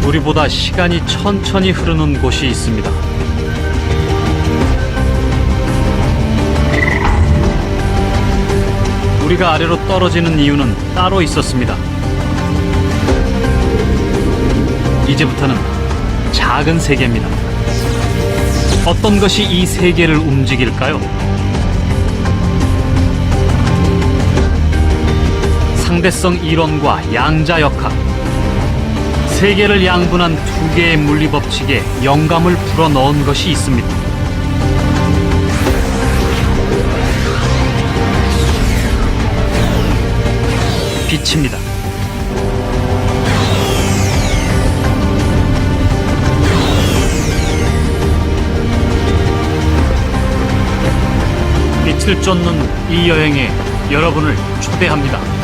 우리보다 시간이 천천히 흐르는 곳이 있습니다. 우리가 아래로 떨어지는 이유는 따로 있었습니다. 이제부터는 작은 세계입니다. 어떤 것이 이 세계를 움직일까요? 상대성 이론과 양자역학, 세계를 양분한 두 개의 물리법칙에 영감을 불어넣은 것이 있습니다. 빛입니다. 빛을 쫓는 이 여행에 여러분을 초대합니다.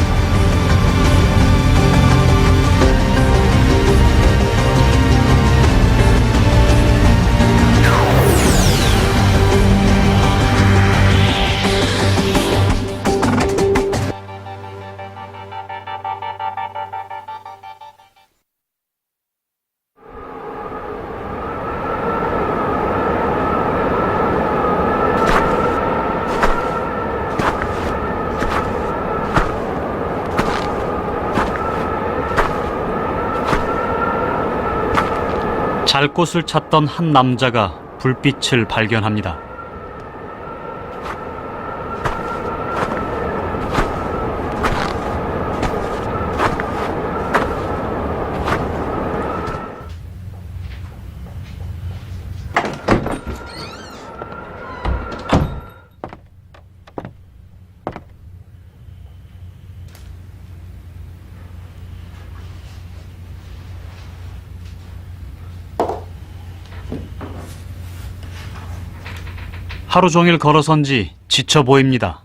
잘 곳을 찾던 한 남자가 불빛을 발견합니다. 하루 종일 걸어선지 지쳐 보입니다.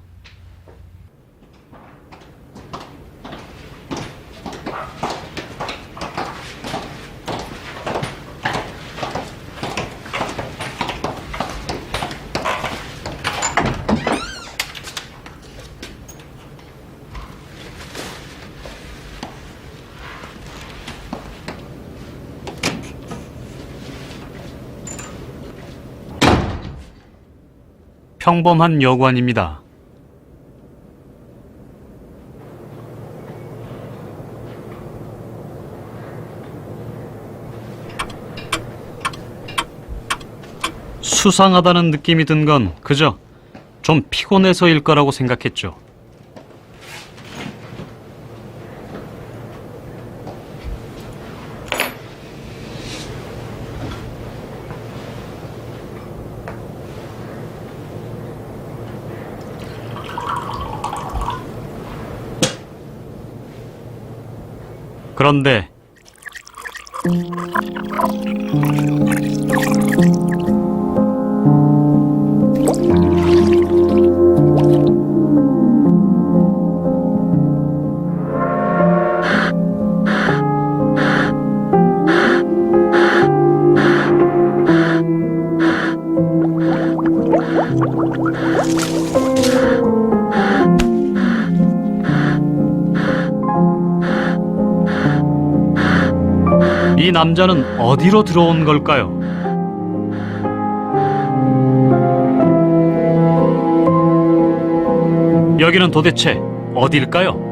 평범한 여관입니다. 수상하다는 느낌이 든 건 그저 좀 피곤해서일 거라고 생각했죠. 그런데 이 남자는 어디로 들어온 걸까요? 여기는 도대체 어딜까요?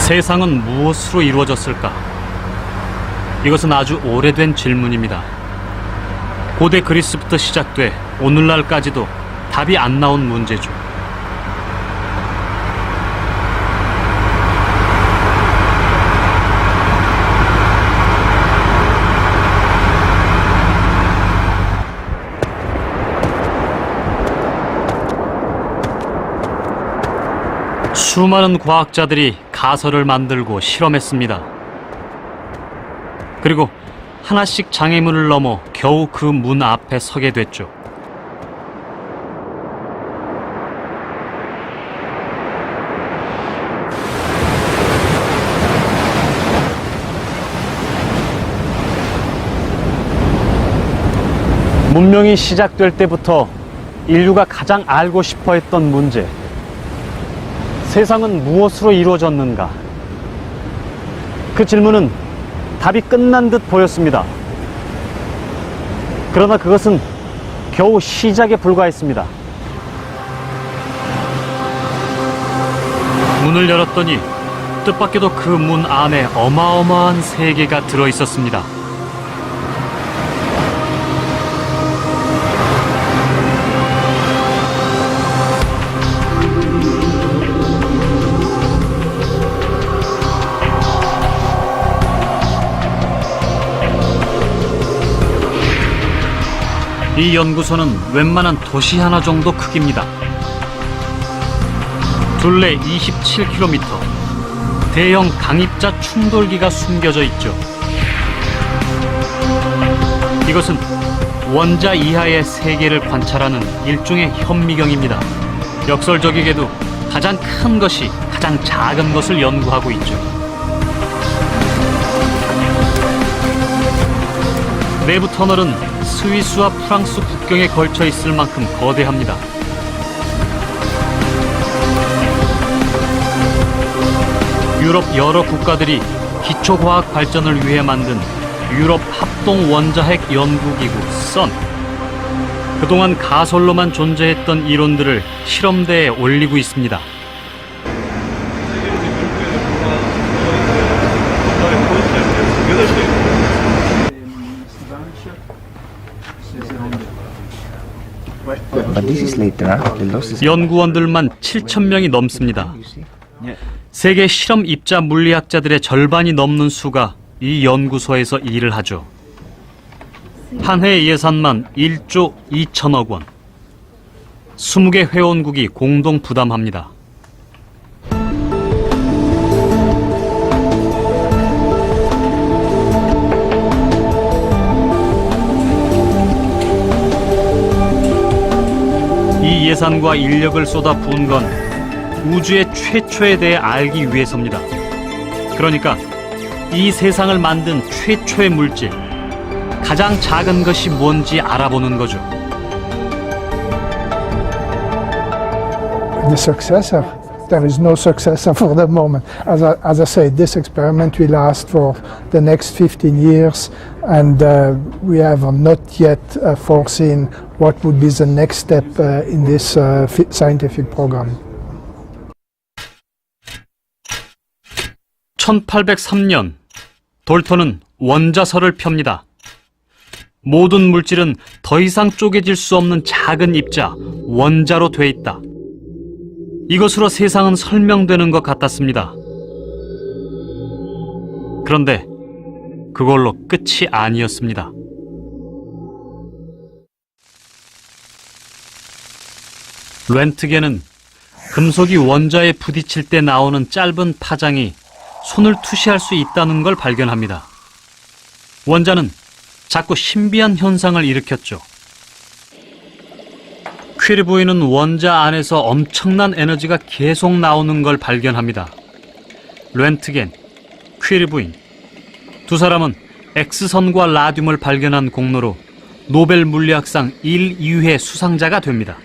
세상은 무엇으로 이루어졌을까? 이것은 아주 오래된 질문입니다. 고대 그리스부터 시작돼 오늘날까지도 답이 안 나온 문제죠. 수많은 과학자들이 가설을 만들고 실험했습니다. 그리고 하나씩 장애물을 넘어 겨우 그 문 앞에 서게 됐죠. 문명이 시작될 때부터 인류가 가장 알고 싶어 했던 문제. 세상은 무엇으로 이루어졌는가? 그 질문은 답이 끝난 듯 보였습니다. 그러나 그것은 겨우 시작에 불과했습니다. 문을 열었더니 뜻밖에도 그 문 안에 어마어마한 세계가 들어 있었습니다. 이 연구소는 웬만한 도시 하나 정도 크기입니다. 둘레 27km, 대형 강입자 충돌기가 숨겨져 있죠. 이것은 원자 이하의 세계를 관찰하는 일종의 현미경입니다. 역설적이게도 가장 큰 것이 가장 작은 것을 연구하고 있죠. 내부 터널은 스위스와 프랑스 국경에 걸쳐 있을 만큼 거대합니다. 유럽 여러 국가들이 기초과학 발전을 위해 만든 유럽 합동 원자핵 연구기구 선. 그동안 가설로만 존재했던 이론들을 실험대에 올리고 있습니다. 연구원들만 7,000명이 넘습니다. 세계 실험 입자 물리학자들의 절반이 넘는 수가 이 연구소에서 일을 하죠. 한 해 예산만 1조 2천억 원. 20개 회원국이 공동 부담합니다. 이 예산과 인력을 쏟아 부은 건 우주의 최초에 대해 알기 위해서입니다. 그러니까 이 세상을 만든 최초의 물질, 가장 작은 것이 뭔지 알아보는 거죠. The successor. There is no successor for the moment. As I said, this experiment will last for the next 15 years, and we have not yet foreseen what would be the next step in this scientific program. 1803년 돌턴은 원자설을 펴니다. 모든 물질은 더 이상 쪼개질 수 없는 작은 입자, 원자로 돼 있다. 이것으로 세상은 설명되는 것 같았습니다. 그런데 그걸로 끝이 아니었습니다. 렌트겐은 금속이 원자에 부딪힐 때 나오는 짧은 파장이 손을 투시할 수 있다는 걸 발견합니다. 원자는 자꾸 신비한 현상을 일으켰죠. 퀴르부이는 원자 안에서 엄청난 에너지가 계속 나오는 걸 발견합니다. 렌트겐, 퀴르부인 두 사람은 X선과 라듐을 발견한 공로로 노벨 물리학상 1, 2회 수상자가 됩니다.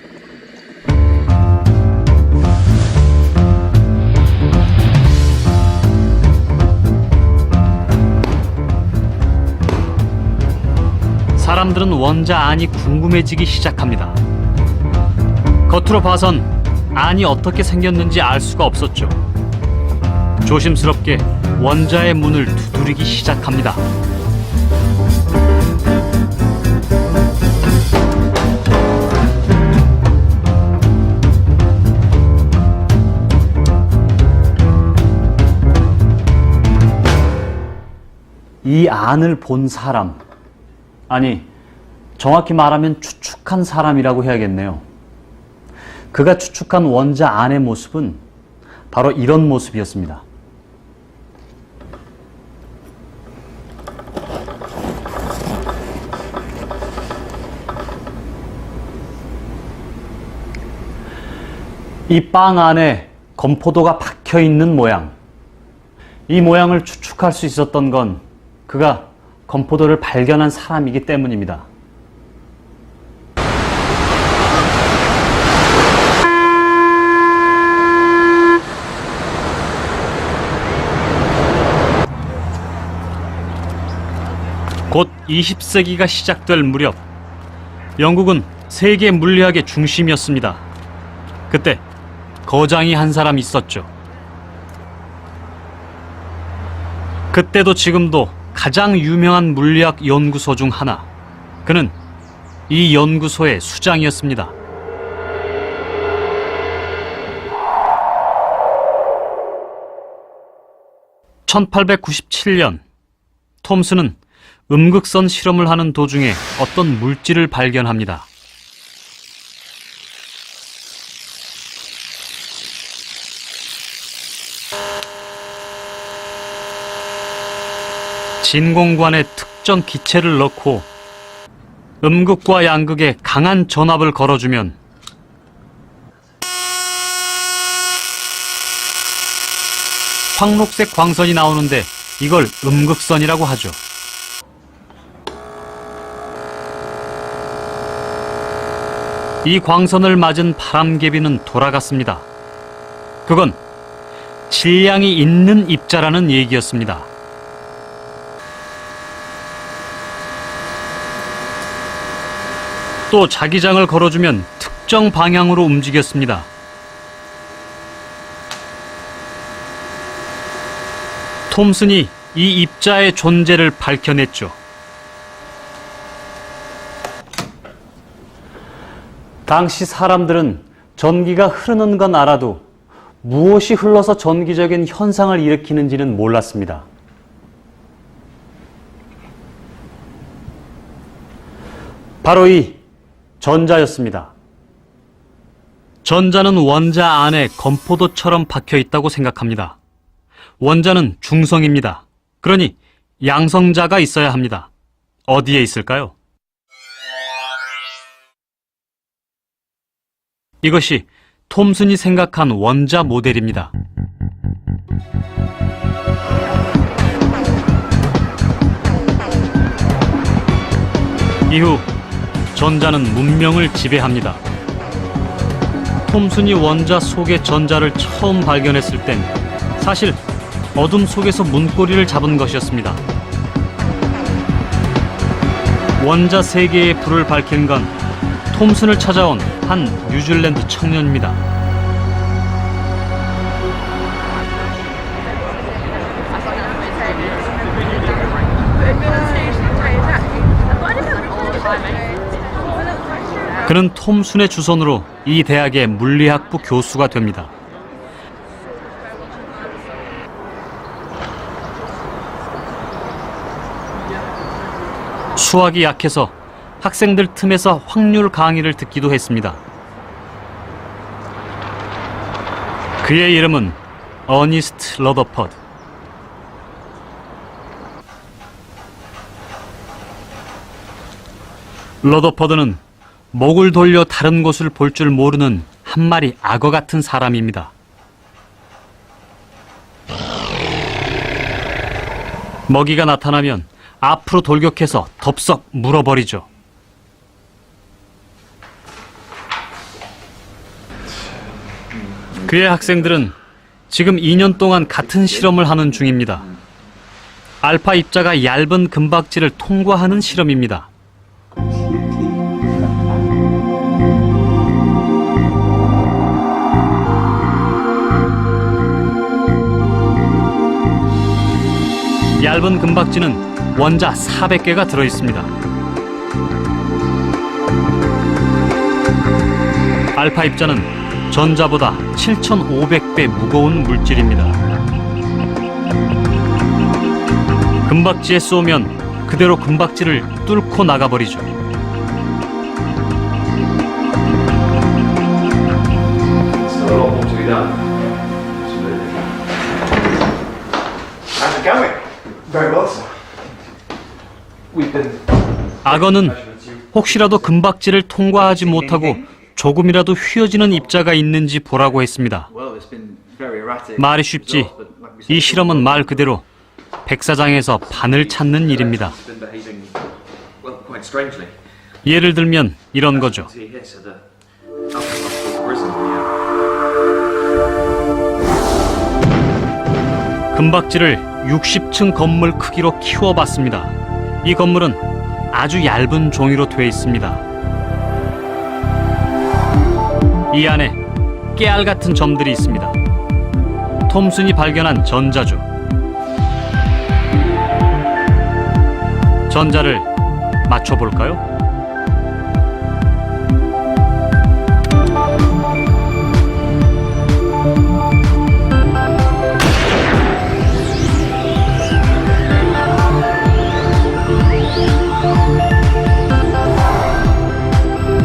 사람들은 원자 안이 궁금해지기 시작합니다. 겉으로 봐선 안이 어떻게 생겼는지 알 수가 없었죠. 조심스럽게 원자의 문을 두드리기 시작합니다. 이 안을 본 사람, 아니 정확히 말하면 추측한 사람이라고 해야겠네요. 그가 추측한 원자 안의 모습은 바로 이런 모습이었습니다. 이 빵 안에 건포도가 박혀 있는 모양. 이 모양을 추측할 수 있었던 건 그가 건포도를 발견한 사람이기 때문입니다. 곧 20세기가 시작될 무렵, 영국은 세계 물리학의 중심이었습니다. 그때 거장이 한 사람 있었죠. 그때도 지금도 가장 유명한 물리학 연구소 중 하나. 그는 이 연구소의 수장이었습니다. (1897년) 톰슨은 음극선 실험을 하는 도중에 어떤 물질을 발견합니다. 진공관에 특정 기체를 넣고 음극과 양극에 강한 전압을 걸어주면 황록색 광선이 나오는데 이걸 음극선이라고 하죠. 이 광선을 맞은 바람개비는 돌아갔습니다. 그건 질량이 있는 입자라는 얘기였습니다. 또 자기장을 걸어주면 특정 방향으로 움직였습니다. 톰슨이 이 입자의 존재를 밝혀냈죠. 당시 사람들은 전기가 흐르는 건 알아도 무엇이 흘러서 전기적인 현상을 일으키는지는 몰랐습니다. 바로 이 전자였습니다. 전자는 원자 안에 건포도처럼 박혀 있다고 생각합니다. 원자는 중성입니다. 그러니 양성자가 있어야 합니다. 어디에 있을까요? 이것이 톰슨이 생각한 원자 모델입니다. 이후 전자는 문명을 지배합니다. 톰슨이 원자 속의 전자를 처음 발견했을 땐 사실 어둠 속에서 문고리를 잡은 것이었습니다. 원자 세계의 불을 밝힌 건 톰슨을 찾아온 한 뉴질랜드 청년입니다. 그는 톰슨의 주선으로 이 대학의 물리학부 교수가 됩니다. 수학이 약해서 학생들 틈에서 확률 강의를 듣기도 했습니다. 그의 이름은 어니스트 러더퍼드. 러더퍼드는 목을 돌려 다른 곳을 볼 줄 모르는 한 마리 악어 같은 사람입니다. 먹이가 나타나면 앞으로 돌격해서 덥석 물어버리죠. 그의 학생들은 지금 2년 동안 같은 실험을 하는 중입니다. 알파 입자가 얇은 금박지를 통과하는 실험입니다. 얇은 금박지는 원자 400개가 들어있습니다. 알파 입자는 전자보다 7,500배 무거운 물질입니다. 금박지에 쏘면 그대로 금박지를 뚫고 나가버리죠. Esta é a oportunidade. going? Very well, sir. We've been. 악어는 혹시라도 금박지를 통과하지 못하고 조금이라도 휘어지는 입자가 있는지 보라고 했습니다. Well, it's been very erratic. 말이 쉽지 이 실험은 말 그대로 백사장에서 바늘 찾는 일입니다. It's been behaving well, quite strangely. 예를 들면 이런 거죠. See here, so the upper muscles risen here. 금박지를 60층 건물 크기로 키워봤습니다. 이 건물은 아주 얇은 종이로 되어 있습니다. 이 안에 깨알 같은 점들이 있습니다. 톰슨이 발견한 전자죠. 전자를 맞춰볼까요?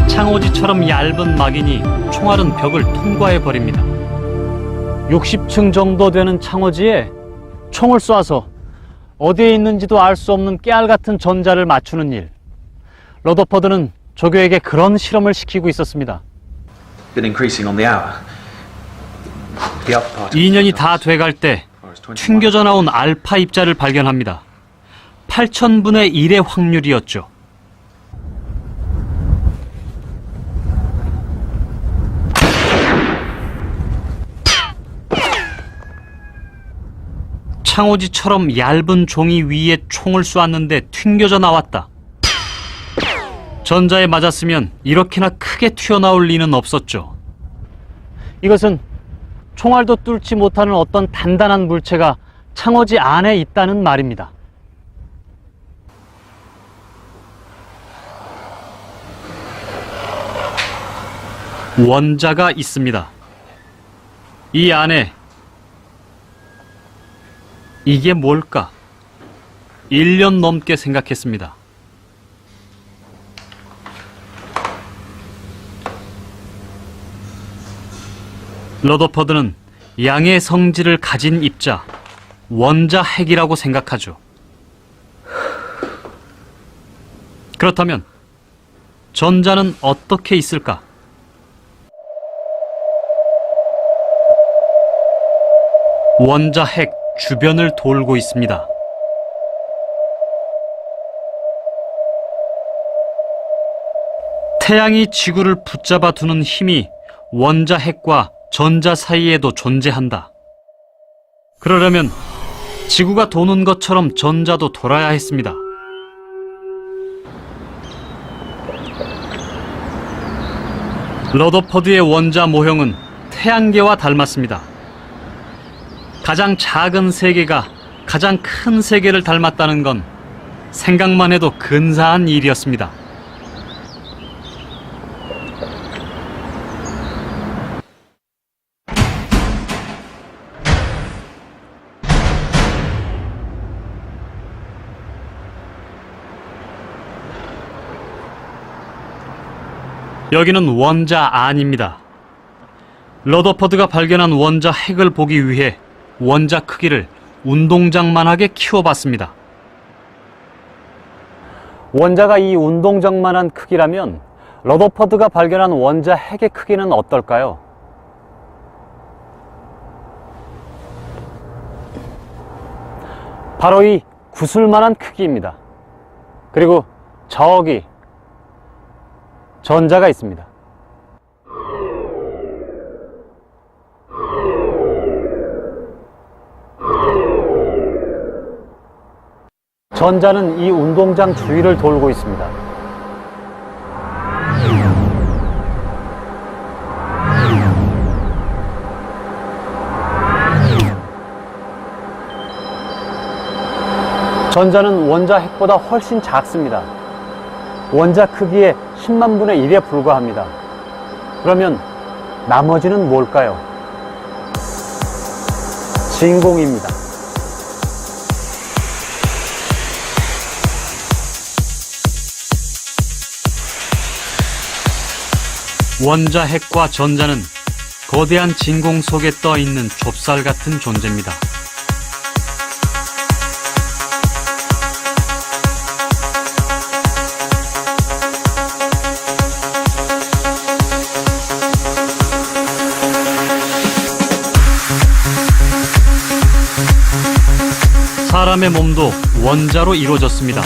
창호지처럼 얇은 막인이 총알은 벽을 통과해 버립니다. 60층 정도 되는 창호지에 총을 쏴서 어디에 있는지도 알 수 없는 깨알 같은 전자를 맞추는 일. 러더퍼드는 조교에게 그런 실험을 시키고 있었습니다. Been increasing on the hour. The upper part. 2년이 다 돼갈 때 튕겨져 나온 알파 입자를 발견합니다. 8,000분의 1의 확률이었죠. 창호지처럼 얇은 종이 위에 총을 쏘았는데 튕겨져 나왔다. 전자에 맞았으면 이렇게나 크게 튀어나올 리는 없었죠. 이것은 총알도 뚫지 못하는 어떤 단단한 물체가 창호지 안에 있다는 말입니다. 원자가 있습니다. 이 안에 이게 뭘까? 1년 넘게 생각했습니다. 러더퍼드는 양의 성질을 가진 입자, 원자 핵이라고 생각하죠. 그렇다면 전자는 어떻게 있을까? 원자 핵 주변을 돌고 있습니다. 태양이 지구를 붙잡아 두는 힘이 원자 핵과 전자 사이에도 존재한다. 그러려면 지구가 도는 것처럼 전자도 돌아야 했습니다. 러더퍼드의 원자 모형은 태양계와 닮았습니다. 가장 작은 세계가 가장 큰 세계를 닮았다는 건 생각만 해도 근사한 일이었습니다. 여기는 원자 안입니다. 러더퍼드가 발견한 원자 핵을 보기 위해 원자 크기를 운동장만하게 키워봤습니다. 원자가 이 운동장만한 크기라면 러더퍼드가 발견한 원자 핵의 크기는 어떨까요? 바로 이 구슬만한 크기입니다. 그리고 저기 전자가 있습니다. 전자는 이 운동장 주위를 돌고 있습니다. 전자는 원자 핵보다 훨씬 작습니다. 원자 크기의 10만 분의 1에 불과합니다. 그러면 나머지는 뭘까요? 진공입니다. 원자 핵과 전자는 거대한 진공 속에 떠 있는 좁쌀 같은 존재입니다. 사람의 몸도 원자로 이루어졌습니다.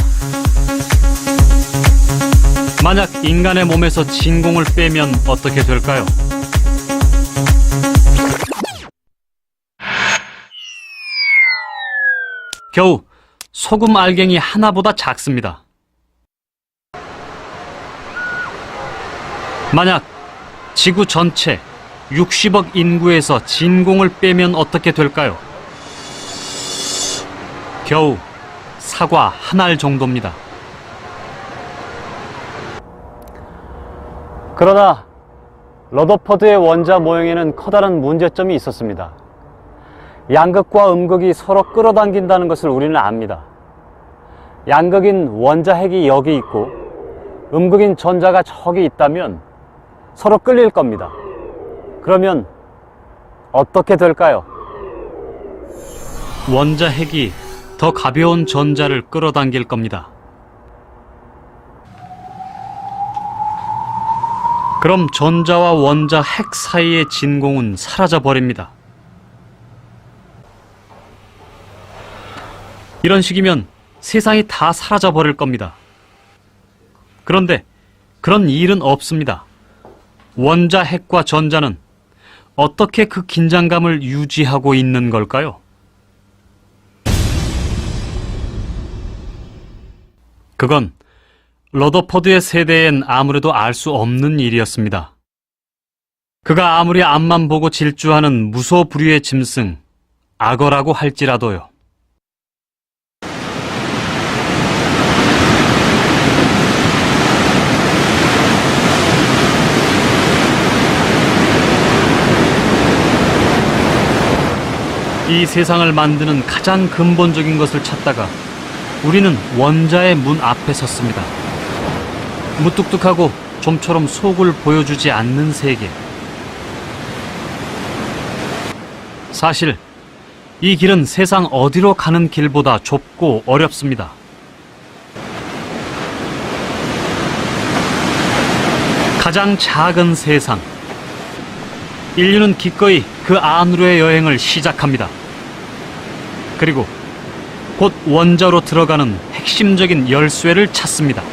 만약 인간의 몸에서 진공을 빼면 어떻게 될까요? 겨우 소금 알갱이 하나보다 작습니다. 만약 지구 전체 60억 인구에서 진공을 빼면 어떻게 될까요? 겨우 사과 한 알 정도입니다. 그러나 러더퍼드의 원자 모형에는 커다란 문제점이 있었습니다. 양극과 음극이 서로 끌어당긴다는 것을 우리는 압니다. 양극인 원자핵이 여기 있고 음극인 전자가 저기 있다면 서로 끌릴 겁니다. 그러면 어떻게 될까요? 원자핵이 더 가벼운 전자를 끌어당길 겁니다. 그럼 전자와 원자핵 사이의 진공은 사라져 버립니다. 이런 식이면 세상이 다 사라져 버릴 겁니다. 그런데 그런 일은 없습니다. 원자핵과 전자는 어떻게 그 긴장감을 유지하고 있는 걸까요? 그건 러더퍼드의 세대엔 아무래도 알 수 없는 일이었습니다. 그가 아무리 앞만 보고 질주하는 무소불위의 짐승, 악어라고 할지라도요. 이 세상을 만드는 가장 근본적인 것을 찾다가 우리는 원자의 문 앞에 섰습니다. 무뚝뚝하고 좀처럼 속을 보여주지 않는 세계. 사실 이 길은 세상 어디로 가는 길보다 좁고 어렵습니다. 가장 작은 세상. 인류는 기꺼이 그 안으로의 여행을 시작합니다. 그리고 곧 원자로 들어가는 핵심적인 열쇠를 찾습니다.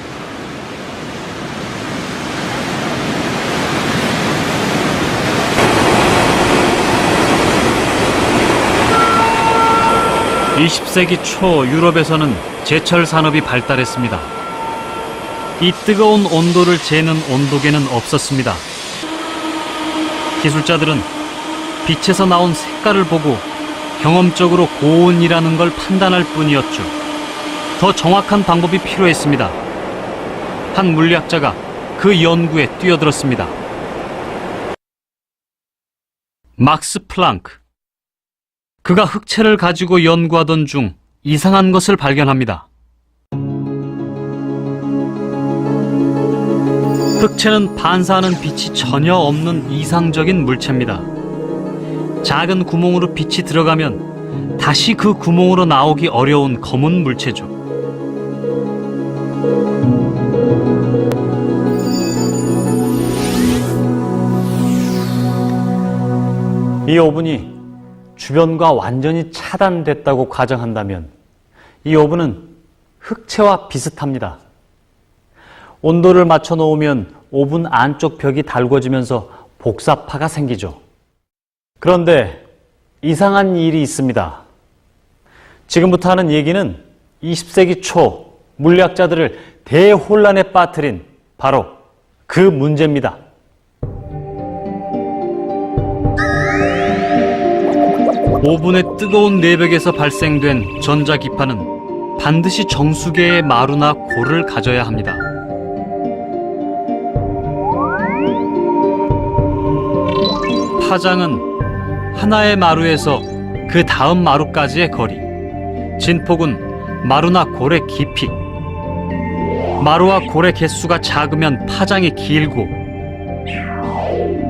(20세기) 초 유럽에서는 제철 산업이 발달했습니다. 이 뜨거운 온도를 재는 온도계는 없었습니다. 기술자들은 빛에서 나온 색깔을 보고 경험적으로 고온이라는 걸 판단할 뿐이었죠. 더 정확한 방법이 필요했습니다. 한 물리학자가 그 연구에 뛰어들었습니다. 막스 플랑크. 그가 흑채를 가지고 연구하던 중 이상한 것을 발견합니다. 흑채는 반사하는 빛이 전혀 없는 이상적인 물체입니다. 작은 구멍으로 빛이 들어가면 다시 그 구멍으로 나오기 어려운 검은 물체죠. 이 오븐이 주변과 완전히 차단됐다고 가정한다면 이 오븐은 흑채와 비슷합니다. 온도를 맞춰 놓으면 오븐 안쪽 벽이 달궈지면서 복사파가 생기죠. 그런데 이상한 일이 있습니다. 지금부터 하는 얘기는 20세기 초 물리학자들을 대혼란에 빠뜨린 바로 그 문제입니다. 오븐의 뜨거운 내벽에서 발생된 전자기파는 반드시 정수계의 마루나 골을 가져야 합니다. 파장은 하나의 마루에서 그 다음 마루까지의 거리, 진폭은 마루나 골의 깊이, 마루와 골의 개수가 작으면 파장이 길고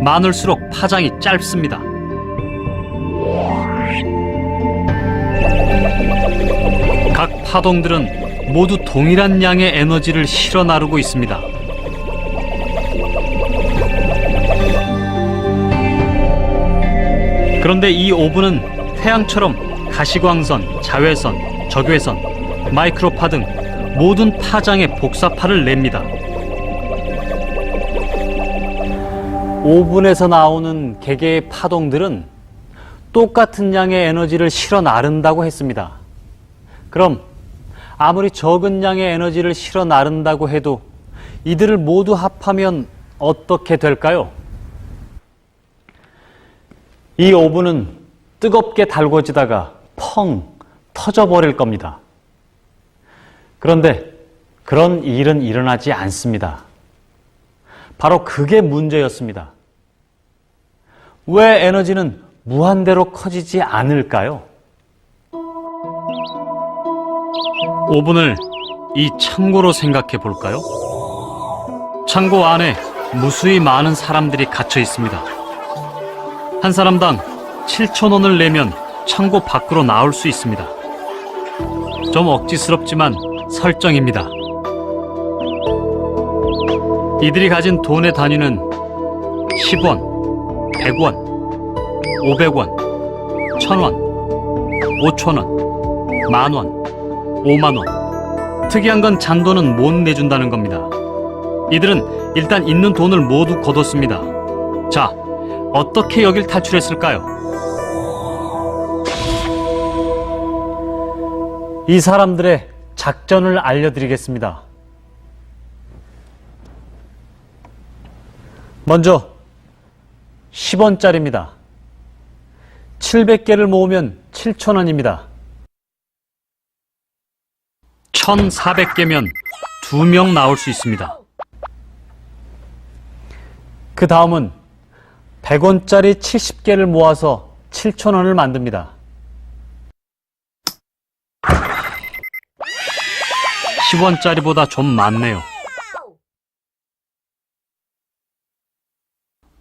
많을수록 파장이 짧습니다. 각 파동들은 모두 동일한 양의 에너지를 실어 나르고 있습니다. 그런데 이 오븐은 태양처럼 가시광선, 자외선, 적외선, 마이크로파 등 모든 파장의 복사파를 냅니다. 오븐에서 나오는 개개의 파동들은 똑같은 양의 에너지를 실어 나른다고 했습니다. 그럼 아무리 적은 양의 에너지를 실어 나른다고 해도 이들을 모두 합하면 어떻게 될까요? 이 오븐은 뜨겁게 달궈지다가 펑 터져버릴 겁니다. 그런데 그런 일은 일어나지 않습니다. 바로 그게 문제였습니다. 왜 에너지는 무한대로 커지지 않을까요? 오븐을 이 창고로 생각해 볼까요? 창고 안에 무수히 많은 사람들이 갇혀 있습니다. 한 사람당 7,000원을 내면 창고 밖으로 나올 수 있습니다. 좀 억지스럽지만 설정입니다. 이들이 가진 돈의 단위는 10원, 100원, 500원, 1,000원, 5,000원, 만원, 5만원. 특이한 건 잔돈은 못 내준다는 겁니다. 이들은 일단 있는 돈을 모두 거뒀습니다. 자, 어떻게 여길 탈출했을까요? 이 사람들의 작전을 알려드리겠습니다. 먼저 10원짜리입니다. 700개를 모으면 7,000원입니다. 1,400개면 2명 나올 수 있습니다. 그 다음은 100원짜리 70개를 모아서 7,000원을 만듭니다. 10원짜리보다 좀 많네요.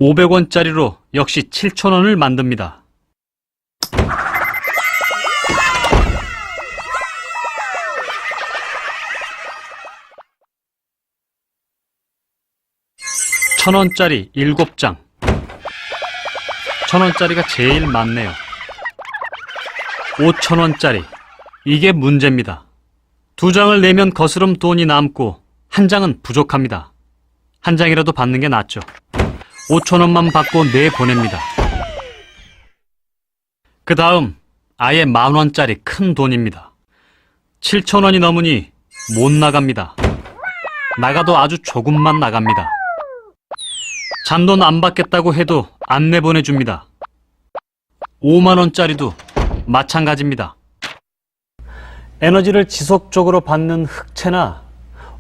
500원짜리로 역시 7,000원을 만듭니다. (1,000원짜리) 7장. 1,000원짜리가 제일 많네요. 5,000원짜리. 이게 문제입니다. 2장을 내면 거스름 돈이 남고 1장은 부족합니다. 1장이라도 받는 게 낫죠. 5,000원만 받고 내보냅니다. 그 다음 아예 10,000원짜리 큰 돈입니다. 7,000원이 넘으니 못 나갑니다. 나가도 아주 조금만 나갑니다. 잔돈 안 받겠다고 해도 안 내보내줍니다. 5만원짜리도 마찬가지입니다. 에너지를 지속적으로 받는 흑채나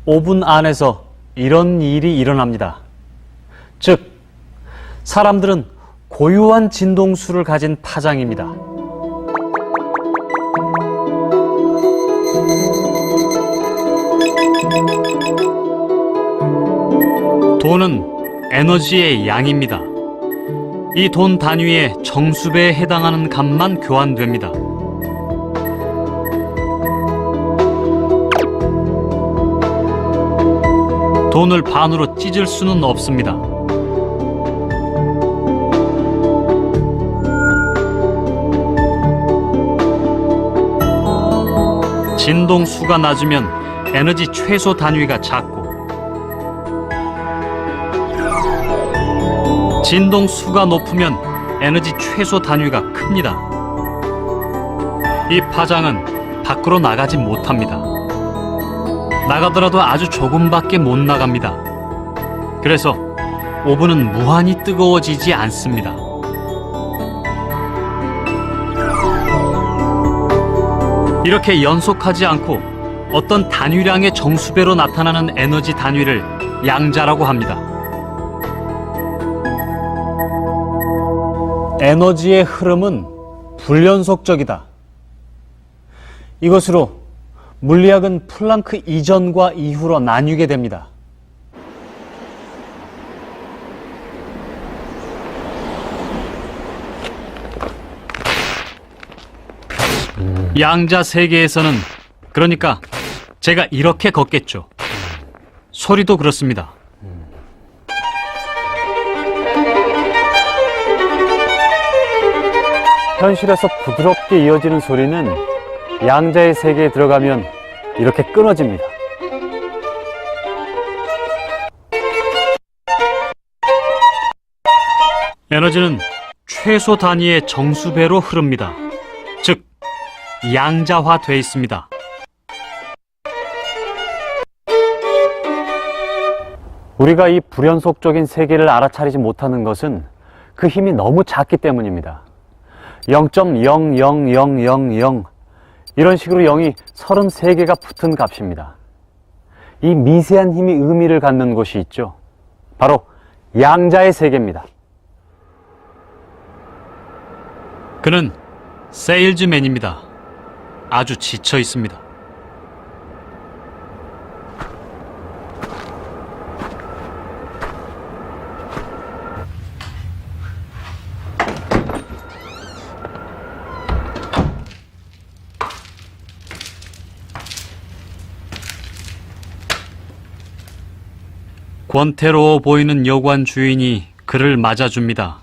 오븐 안에서 이런 일이 일어납니다. 즉, 사람들은 고유한 진동수를 가진 파장입니다. 돈은 에너지의 양입니다. 이 돈 단위의 정수배에 해당하는 값만 교환됩니다. 돈을 반으로 찢을 수는 없습니다. 진동수가 낮으면 에너지 최소 단위가 작고, 진동수가 높으면 에너지 최소 단위가 큽니다. 이 파장은 밖으로 나가지 못합니다. 나가더라도 아주 조금밖에 못 나갑니다. 그래서 오븐은 무한히 뜨거워지지 않습니다. 이렇게 연속하지 않고 어떤 단위량의 정수배로 나타나는 에너지 단위를 양자라고 합니다. 에너지의 흐름은 불연속적이다. 이것으로 물리학은 플랑크 이전과 이후로 나뉘게 됩니다. 양자 세계에서는, 그러니까 제가 이렇게 걷겠죠. 소리도 그렇습니다. 현실에서 부드럽게 이어지는 소리는 양자의 세계에 들어가면 이렇게 끊어집니다. 에너지는 최소 단위의 정수배로 흐릅니다. 즉, 양자화돼 있습니다. 우리가 이 불연속적인 세계를 알아차리지 못하는 것은 그 힘이 너무 작기 때문입니다. 0.00000 이런 식으로 0이 33개가 붙은 값입니다. 이 미세한 힘이 의미를 갖는 곳이 있죠. 바로 양자의 세계입니다. 그는 세일즈맨입니다. 아주 지쳐 있습니다. 권태로워 보이는 여관 주인이 그를 맞아줍니다.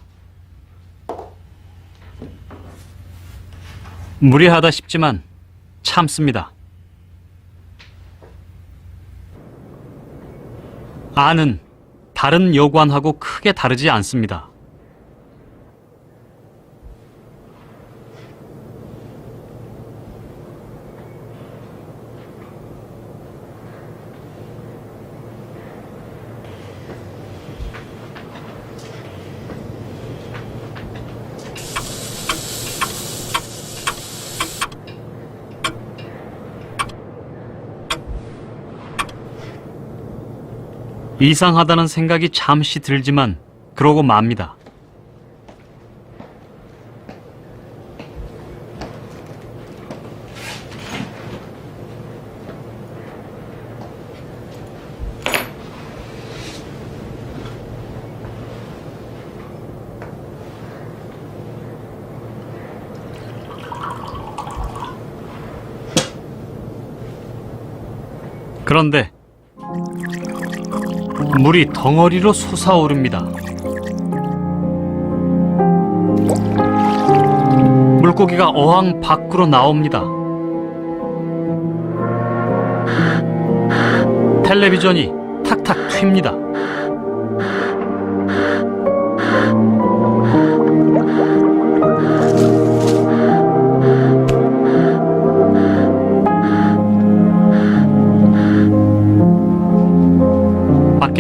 무례하다 싶지만 참습니다. 안은 다른 여관하고 크게 다르지 않습니다. 이상하다는 생각이 잠시 들지만 그러고 맙니다. 그런데 물이 덩어리로 솟아오릅니다. 물고기가 어항 밖으로 나옵니다. 텔레비전이 탁탁 튑니다.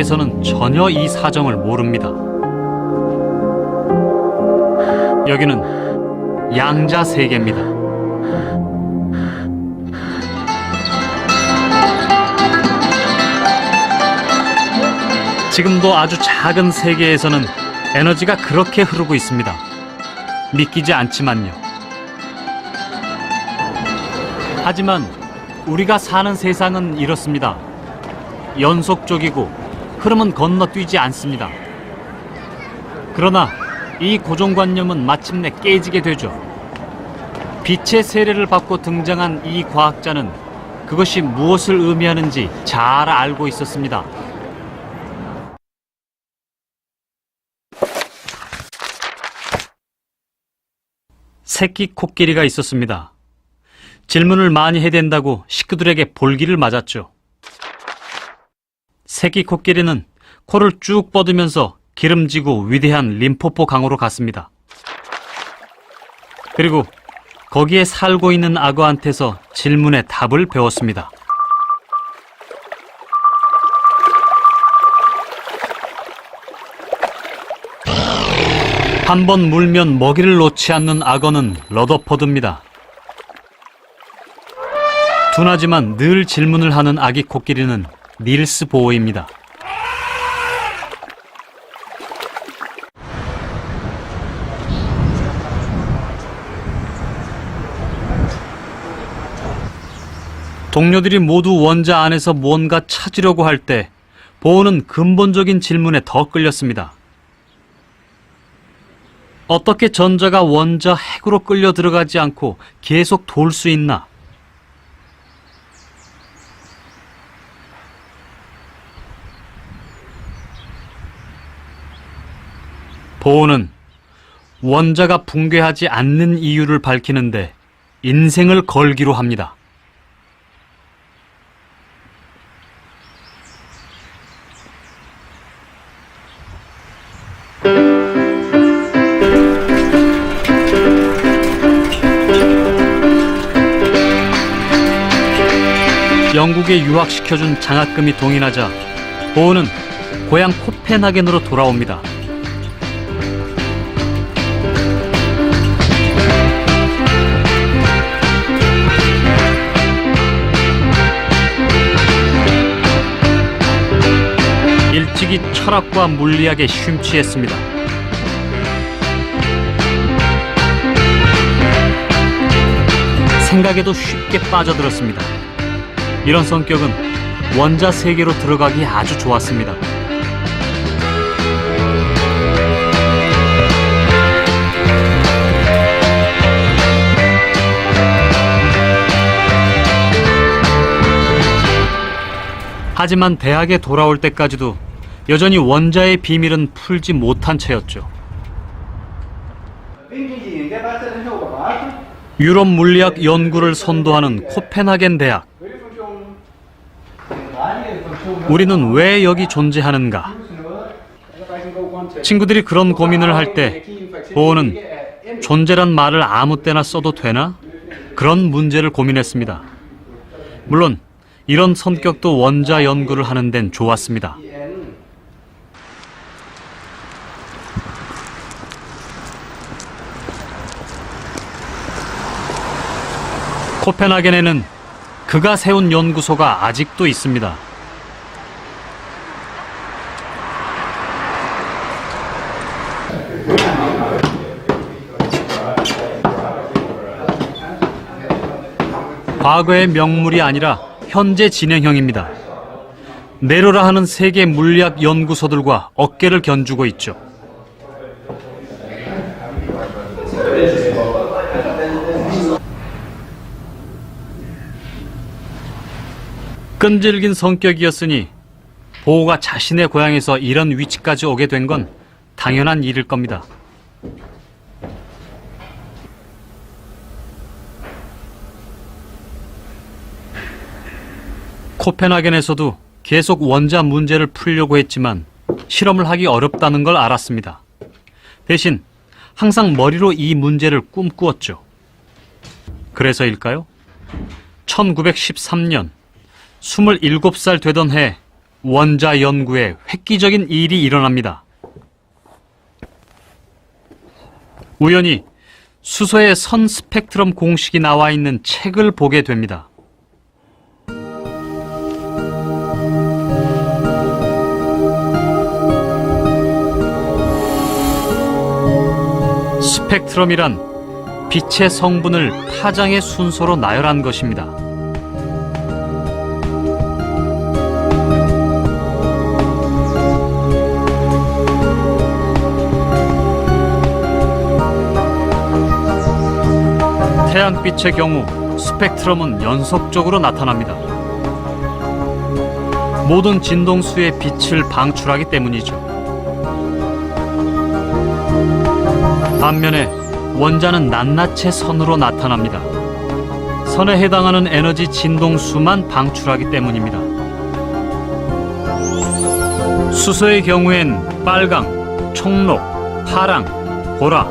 밖에서는 전혀 이 사정을 모릅니다. 여기는 양자 세계입니다. 지금도 아주 작은 세계에서는 에너지가 그렇게 흐르고 있습니다. 믿기지 않지만요. 하지만 우리가 사는 세상은 이렇습니다. 연속적이고 흐름은 건너뛰지 않습니다. 그러나 이 고정관념은 마침내 깨지게 되죠. 빛의 세례를 받고 등장한 이 과학자는 그것이 무엇을 의미하는지 잘 알고 있었습니다. 새끼 코끼리가 있었습니다. 질문을 많이 해댄다고 식구들에게 볼기를 맞았죠. 새끼 코끼리는 코를 쭉 뻗으면서 기름지고 위대한 림포포 강으로 갔습니다. 그리고 거기에 살고 있는 악어한테서 질문의 답을 배웠습니다. 한 번 물면 먹이를 놓지 않는 악어는 러더퍼드입니다. 둔하지만 늘 질문을 하는 아기 코끼리는 닐스 보어입니다. 동료들이 모두 원자 안에서 뭔가 찾으려고 할 때 보어는 근본적인 질문에 더 끌렸습니다. 어떻게 전자가 원자 핵으로 끌려 들어가지 않고 계속 돌 수 있나? 보어는 원자가 붕괴하지 않는 이유를 밝히는데 인생을 걸기로 합니다. 영국에 유학시켜준 장학금이 동인하자 보은은 고향 코펜하겐으로 돌아옵니다. 일찍이 철학과 물리학에 심취했습니다. 생각에도 쉽게 빠져들었습니다. 이런 성격은 원자 세계로 들어가기 아주 좋았습니다. 하지만 대학에 돌아올 때까지도 여전히 원자의 비밀은 풀지 못한 채였죠. 유럽 물리학 연구를 선도하는 코펜하겐 대학. 우리는 왜 여기 존재하는가? 친구들이 그런 고민을 할 때 보은은 존재란 말을 아무 때나 써도 되나? 그런 문제를 고민했습니다. 물론 이런 성격도 원자 연구를 하는 데는 좋았습니다. 코펜하겐에는 그가 세운 연구소가 아직도 있습니다. 과거의 명물이 아니라 현재 진행형입니다. 네로라 하는 세계 물리학 연구소들과 어깨를 견주고 있죠. 끈질긴 성격이었으니 보호가 자신의 고향에서 이런 위치까지 오게 된 건 당연한 일일 겁니다. 코펜하겐에서도 계속 원자 문제를 풀려고 했지만 실험을 하기 어렵다는 걸 알았습니다. 대신 항상 머리로 이 문제를 꿈꾸었죠. 그래서일까요? 1913년 27살 되던 해 원자 연구에 획기적인 일이 일어납니다. 우연히 수소의 선 스펙트럼 공식이 나와 있는 책을 보게 됩니다. 스펙트럼이란 빛의 성분을 파장의 순서로 나열한 것입니다. 태양빛의 경우 스펙트럼은 연속적으로 나타납니다. 모든 진동수의 빛을 방출하기 때문이죠. 반면에 원자는 낱낱이 선으로 나타납니다. 선에 해당하는 에너지 진동수만 방출하기 때문입니다. 수소의 경우엔 빨강, 청록, 파랑, 보라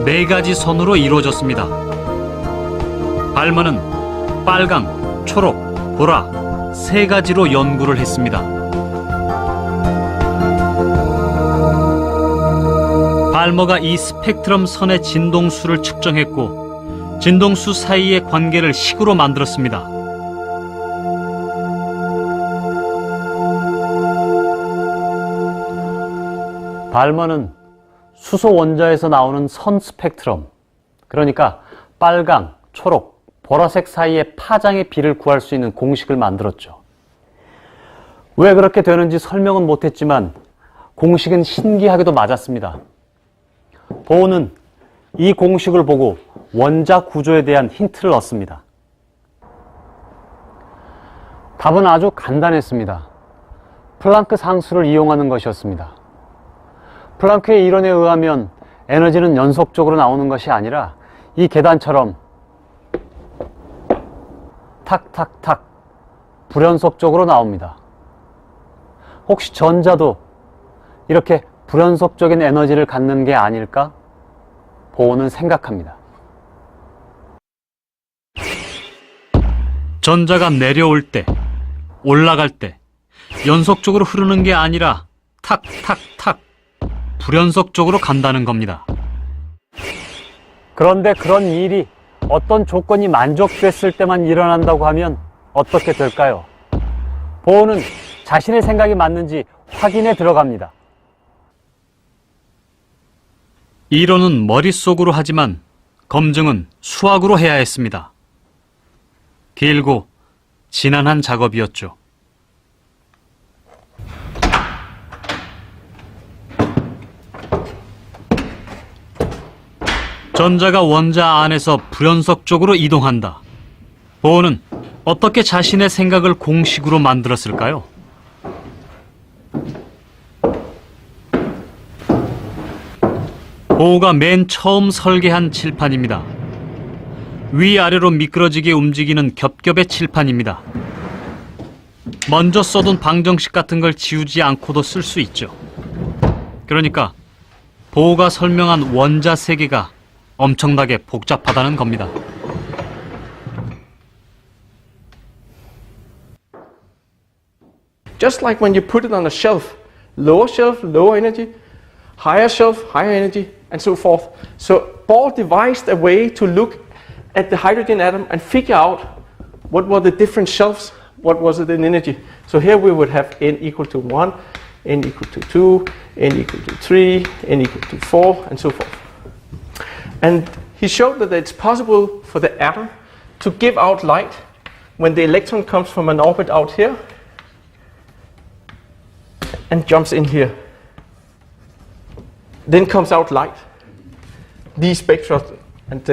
네 가지 선으로 이루어졌습니다. 발먼은 빨강, 초록, 보라 세 가지로 연구를 했습니다. 발머가 이 스펙트럼 선의 진동수를 측정했고 진동수 사이의 관계를 식으로 만들었습니다. 발머는 수소 원자에서 나오는 선 스펙트럼, 그러니까 빨강, 초록, 보라색 사이의 파장의 비를 구할 수 있는 공식을 만들었죠. 왜 그렇게 되는지 설명은 못했지만 공식은 신기하게도 맞았습니다. 보은은 이 공식을 보고 원자 구조에 대한 힌트를 얻습니다. 답은 아주 간단했습니다. 플랑크 상수를 이용하는 것이었습니다. 플랑크의 이론에 의하면 에너지는 연속적으로 나오는 것이 아니라 이 계단처럼 탁탁탁 불연속적으로 나옵니다. 혹시 전자도 이렇게 불연속적인 에너지를 갖는 게 아닐까? 보호는 생각합니다. 전자가 내려올 때, 올라갈 때 연속적으로 흐르는 게 아니라 탁탁탁 불연속적으로 간다는 겁니다. 그런데 그런 일이 어떤 조건이 만족됐을 때만 일어난다고 하면 어떻게 될까요? 보호는 자신의 생각이 맞는지 확인에 들어갑니다. 이론은 머릿속으로 하지만 검증은 수학으로 해야 했습니다. 길고 지난한 작업이었죠. 전자가 원자 안에서 불연속적으로 이동한다. 보호는 어떻게 자신의 생각을 공식으로 만들었을까요? 보호가 맨 처음 설계한 칠판입니다. 위아래로 미끄러지게 움직이는 겹겹의 칠판입니다. 먼저 써둔 방정식 같은 걸 지우지 않고도 쓸 수 있죠. 그러니까 보호가 설명한 원자 세계가 엄청나게 복잡하다는 겁니다. Just like when you put it on a shelf, lower energy, higher shelf, higher energy, and so forth. So Bohr devised a way to look at the hydrogen atom and figure out what were the different shelves, what was it in energy. So here we would have n equal to 1, n equal to 2, n equal to 3, n equal to 4, and so forth. And he showed that it's possible for the atom to give out light when the electron comes from an orbit out here and jumps in here. Then comes out light. These spectra, and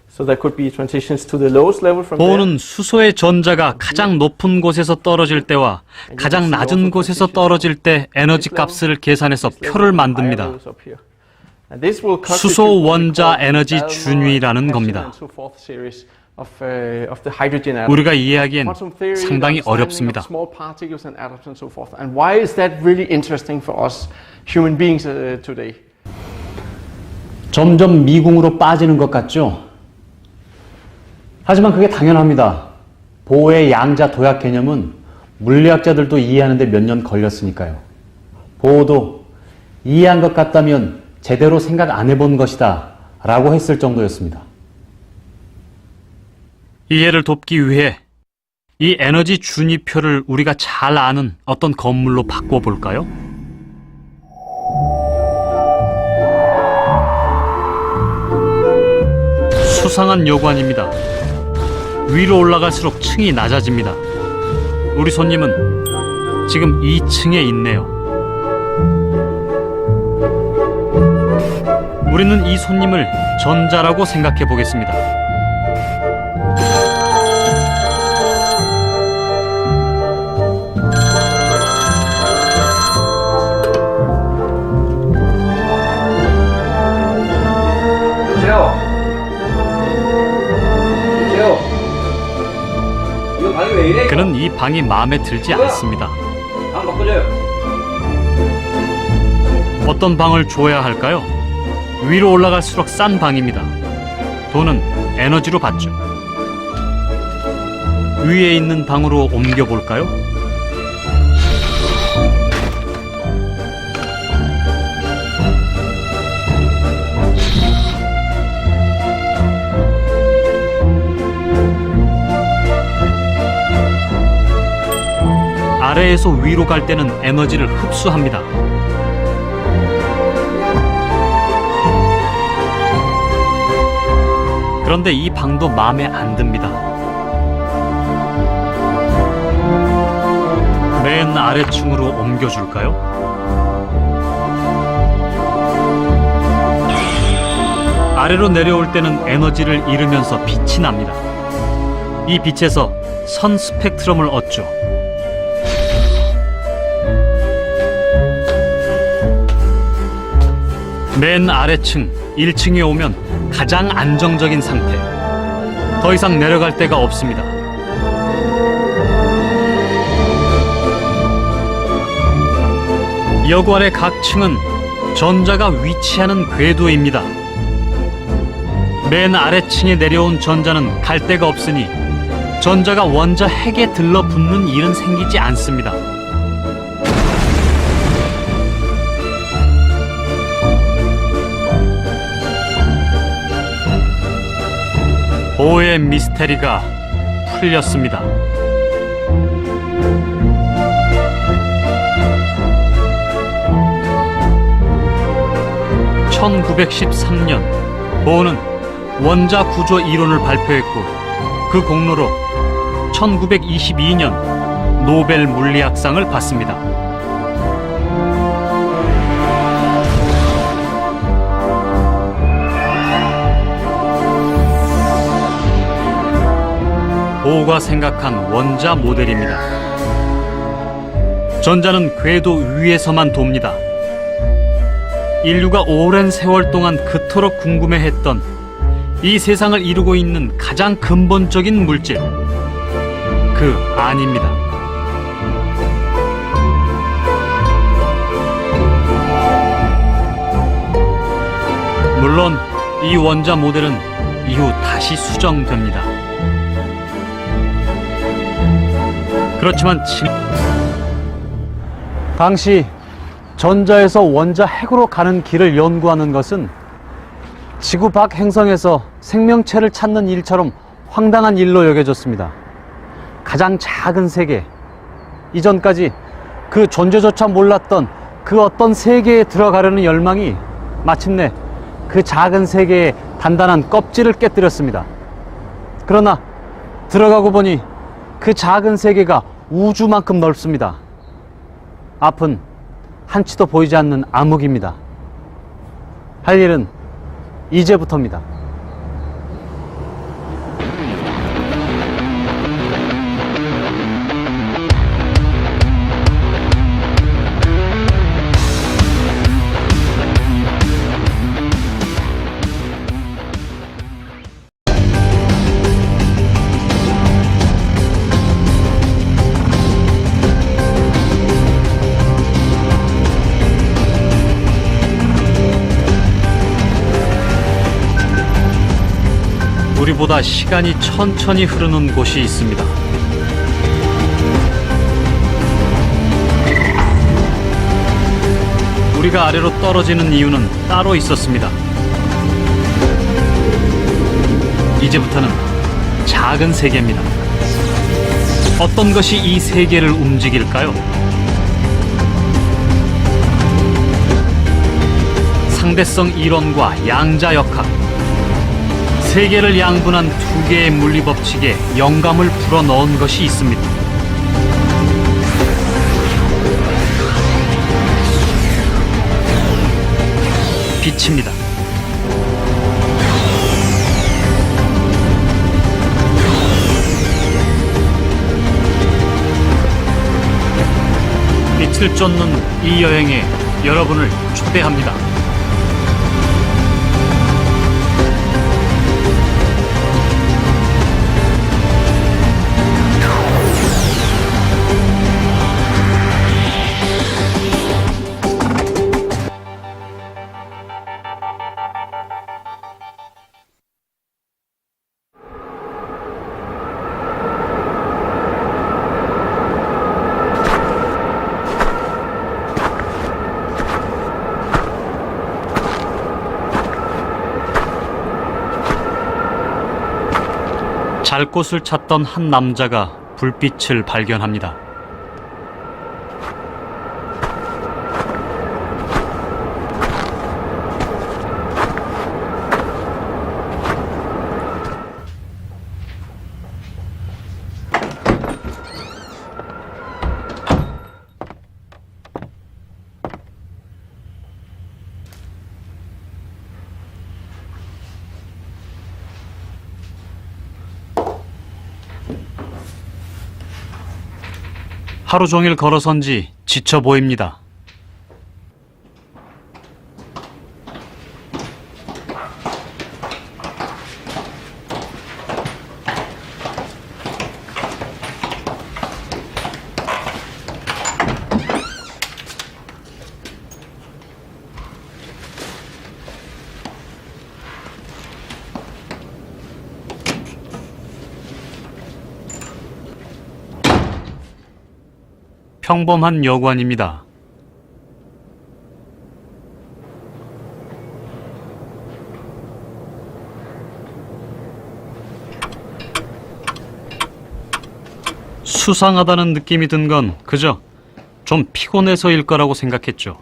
so there could be transitions to the lowest level from there. 보호는 수소의 전자가 가장 높은 곳에서 떨어질 때와 가장 낮은 곳에서 떨어질 때 에너지 값을 계산해서 표를 만듭니다. 수소 원자 에너지 준위라는 겁니다. 우리가 이해하기엔 상당히 어렵습니다. And why is that really interesting for us human beings today? 점점 미궁으로 빠지는 것 같죠? 하지만 그게 당연합니다. 보호의 양자 도약 개념은 물리학자들도 이해하는데 몇 년 걸렸으니까요. 보호도 이해한 것 같다면 제대로 생각 안 해본 것이다 라고 했을 정도였습니다. 이해를 돕기 위해 이 에너지 준위표를 우리가 잘 아는 어떤 건물로 바꿔볼까요? 수상한 요관입니다. 위로 올라갈수록 층이 낮아집니다. 우리 손님은 지금 2층에 있네요. 우리는 이 손님을 전자라고 생각해 보겠습니다. 그는 이 방이 마음에 들지 않습니다. 방 바꿔줘요. 어떤 방을 줘야 할까요? 위로 올라갈수록 싼 방입니다. 돈은 에너지로 받죠. 위에 있는 방으로 옮겨볼까요? 아래에서 위로 갈 때는 에너지를 흡수합니다. 그런데 이 방도 마음에 안 듭니다. 맨 아래층으로 옮겨줄까요? 아래로 내려올 때는 에너지를 잃으면서 빛이 납니다. 이 빛에서 선 스펙트럼을 얻죠. 맨 아래층 1층에 오면 가장 안정적인 상태. 더 이상 내려갈 데가 없습니다. 여관의 각 층은 전자가 위치하는 궤도입니다. 맨 아래층에 내려온 전자는 갈 데가 없으니 전자가 원자 핵에 들러붙는 일은 생기지 않습니다. 보의 미스테리가 풀렸습니다. (1913년) 보는 원자 구조 이론을 발표했고 그 공로로 1922년 노벨 물리학상을 받습니다. 보가 생각한 원자 모델입니다. 전자는 궤도 위에서만 돕니다. 인류가 오랜 세월 동안 그토록 궁금해했던 이 세상을 이루고 있는 가장 근본적인 물질, 그 안입니다. 물론 이 원자 모델은 이후 다시 수정됩니다. 그렇지만 당시 전자에서 원자 핵으로 가는 길을 연구하는 것은 지구 밖 행성에서 생명체를 찾는 일처럼 황당한 일로 여겨졌습니다. 가장 작은 세계, 이전까지 그 존재조차 몰랐던 그 어떤 세계에 들어가려는 열망이 마침내 그 작은 세계의 단단한 껍질을 깨뜨렸습니다. 그러나 들어가고 보니 그 작은 세계가 우주만큼 넓습니다. 앞은 한치도 보이지 않는 암흑입니다. 할 일은 이제부터입니다. 우리보다 시간이 천천히 흐르는 곳이 있습니다. 우리가 아래로 떨어지는 이유는 따로 있었습니다. 이제부터는 작은 세계입니다. 어떤 것이 이 세계를 움직일까요? 상대성 이론과 양자역학, 세계를 양분한 두 개의 물리법칙에 영감을 불어넣은 것이 있습니다. 빛입니다. 빛을 쫓는 이 여행에 여러분을 초대합니다. 잘 곳을 찾던 한 남자가 불빛을 발견합니다. 하루 종일 걸어선지 지쳐 보입니다. 평범한 여관입니다. 수상하다는 느낌이 든 건 그저 좀 피곤해서일 거라고 생각했죠.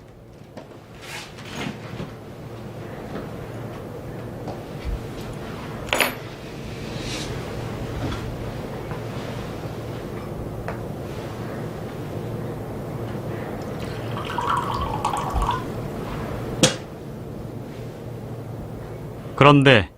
그런데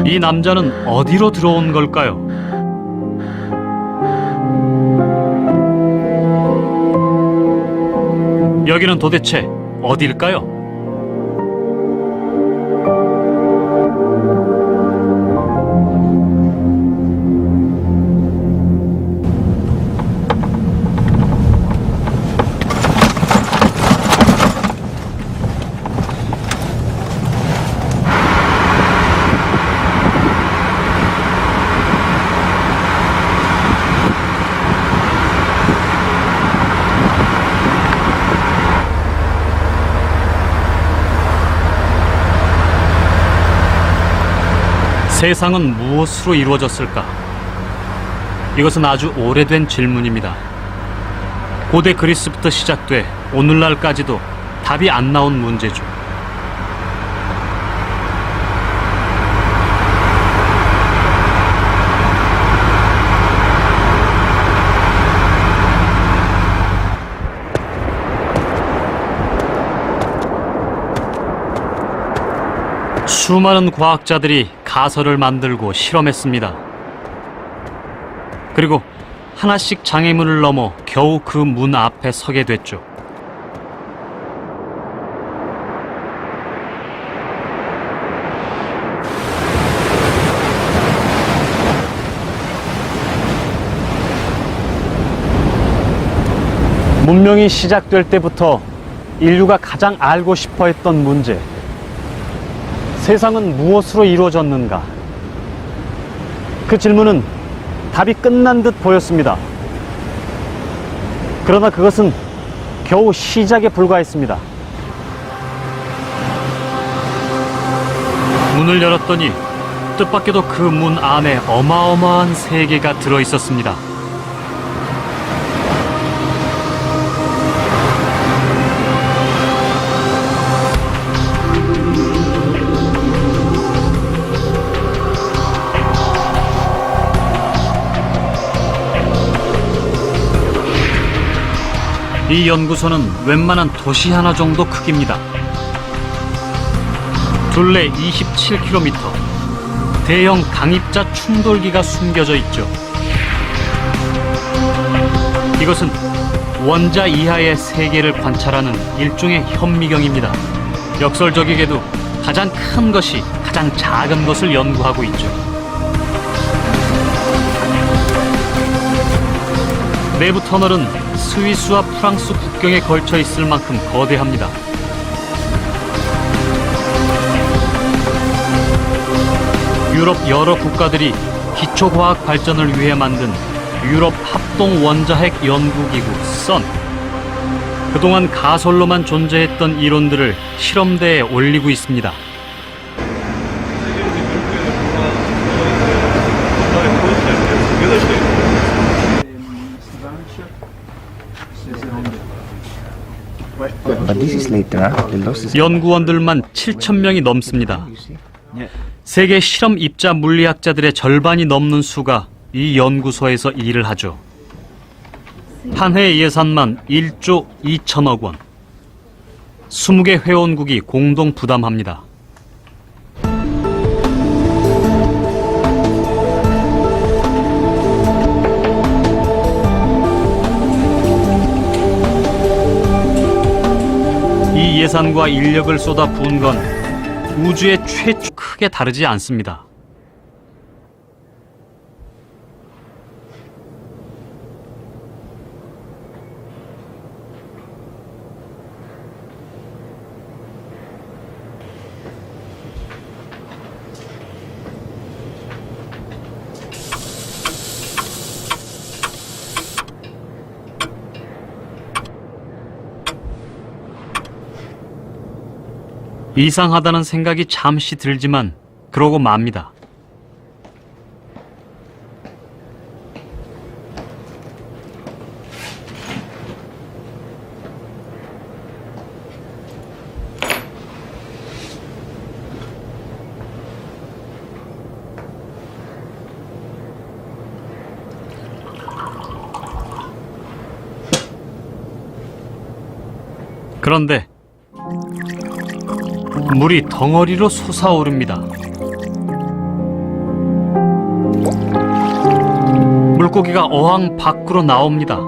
이 남자는 어디로 들어온 걸까요? 여기는 도대체 어딜까요? 세상은 무엇으로 이루어졌을까? 이것은 아주 오래된 질문입니다. 고대 그리스부터 시작돼 오늘날까지도 답이 안 나온 문제죠. 수많은 과학자들이 가설을 만들고 실험했습니다. 그리고 하나씩 장애물을 넘어 겨우 그 문 앞에 서게 됐죠. 문명이 시작될 때부터 인류가 가장 알고 싶어 했던 문제. 세상은 무엇으로 이루어졌는가? 그 질문은 답이 끝난 듯 보였습니다. 그러나 그것은 겨우 시작에 불과했습니다. 문을 열었더니 뜻밖에도 그 문 안에 어마어마한 세계가 들어 있었습니다. 이 연구소는 웬만한 도시 하나 정도 크기입니다. 둘레 27km, 대형 강입자 충돌기가 숨겨져 있죠. 이것은 원자 이하의 세계를 관찰하는 일종의 현미경입니다. 역설적이게도 가장 큰 것이 가장 작은 것을 연구하고 있죠. 내부 터널은 스위스와 프랑스 국경에 걸쳐 있을 만큼 거대합니다. 유럽 여러 국가들이 기초과학 발전을 위해 만든 유럽 합동 원자핵 연구기구 선. 그동안 가설로만 존재했던 이론들을 실험대에 올리고 있습니다. But this is later, huh? The loss is 연구원들만 7,000명이 넘습니다. 세계 실험 입자 물리학자들의 절반이 넘는 수가 이 연구소에서 일을 하죠. 한 해 예산만 1조 2천억 원. 20개 회원국이 공동 부담합니다. 예산과 인력을 쏟아 부은 건 우주의 최초 크게 다르지 않습니다. 이상하다는 생각이 잠시 들지만 그러고 맙니다. 그런데 물이 덩어리로 솟아오릅니다. 물고기가 어항 밖으로 나옵니다.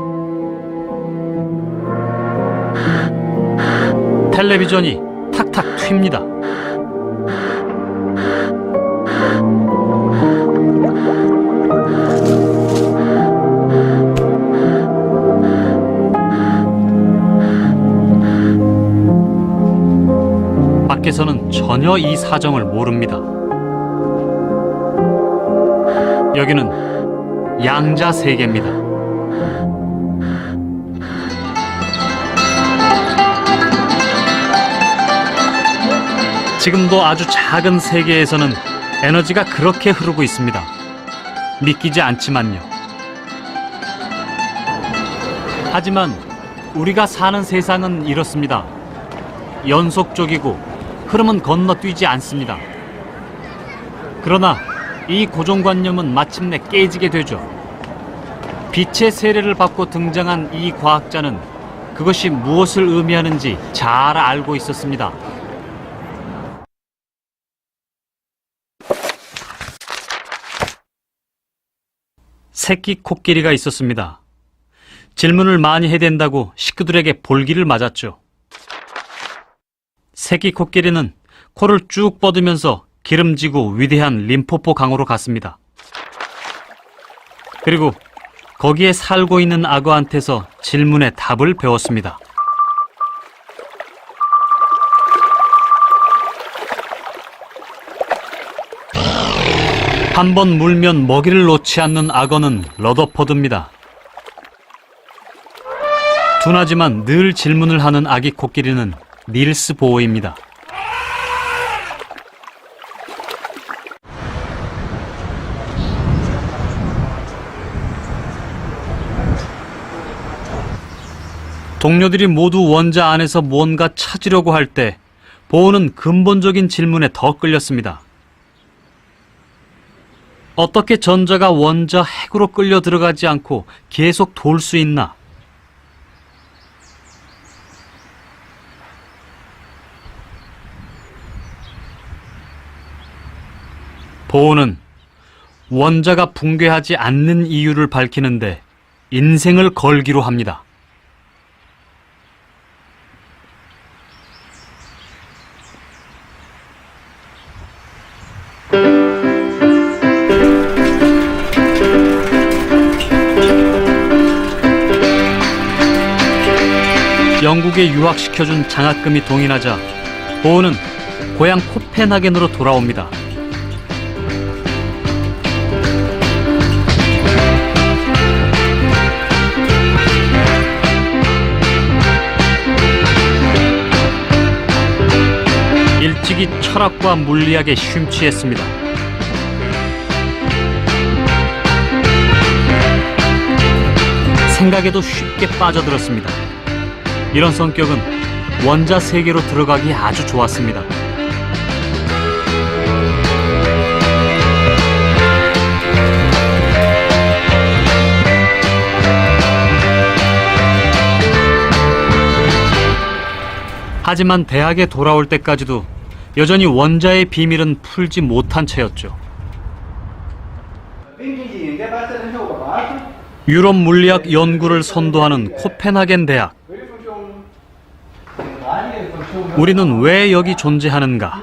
텔레비전이 탁탁 튑니다. 밖에서는 전혀 이 사정을 모릅니다. 여기는 양자 세계입니다. 지금도 아주 작은 세계에서는 에너지가 그렇게 흐르고 있습니다. 믿기지 않지만요. 하지만 우리가 사는 세상은 이렇습니다. 연속적이고 흐름은 건너뛰지 않습니다. 그러나 이 고정관념은 마침내 깨지게 되죠. 빛의 세례를 받고 등장한 이 과학자는 그것이 무엇을 의미하는지 잘 알고 있었습니다. 새끼 코끼리가 있었습니다. 질문을 많이 해댄다고 식구들에게 볼기를 맞았죠. 새끼 코끼리는 코를 쭉 뻗으면서 기름지고 위대한 림포포 강으로 갔습니다. 그리고 거기에 살고 있는 악어한테서 질문의 답을 배웠습니다. 한번 물면 먹이를 놓지 않는 악어는 러더퍼드입니다. 둔하지만 늘 질문을 하는 아기 코끼리는 닐스 보어입니다. 동료들이 모두 원자 안에서 뭔가 찾으려고 할 때 보어는 근본적인 질문에 더 끌렸습니다. 어떻게 전자가 원자 핵으로 끌려 들어가지 않고 계속 돌 수 있나? 보어는 원자가 붕괴하지 않는 이유를 밝히는데 인생을 걸기로 합니다. 영국에 유학시켜준 장학금이 동인하자 보어는 고향 코펜하겐으로 돌아옵니다. 일찍이 철학과 물리학에 심취했습니다. 생각에도 쉽게 빠져들었습니다. 이런 성격은 원자 세계로 들어가기 아주 좋았습니다. 하지만 대학에 돌아올 때까지도 여전히 원자의 비밀은 풀지 못한 채였죠. 유럽 물리학 연구를 선도하는 코펜하겐 대학. 우리는 왜 여기 존재하는가?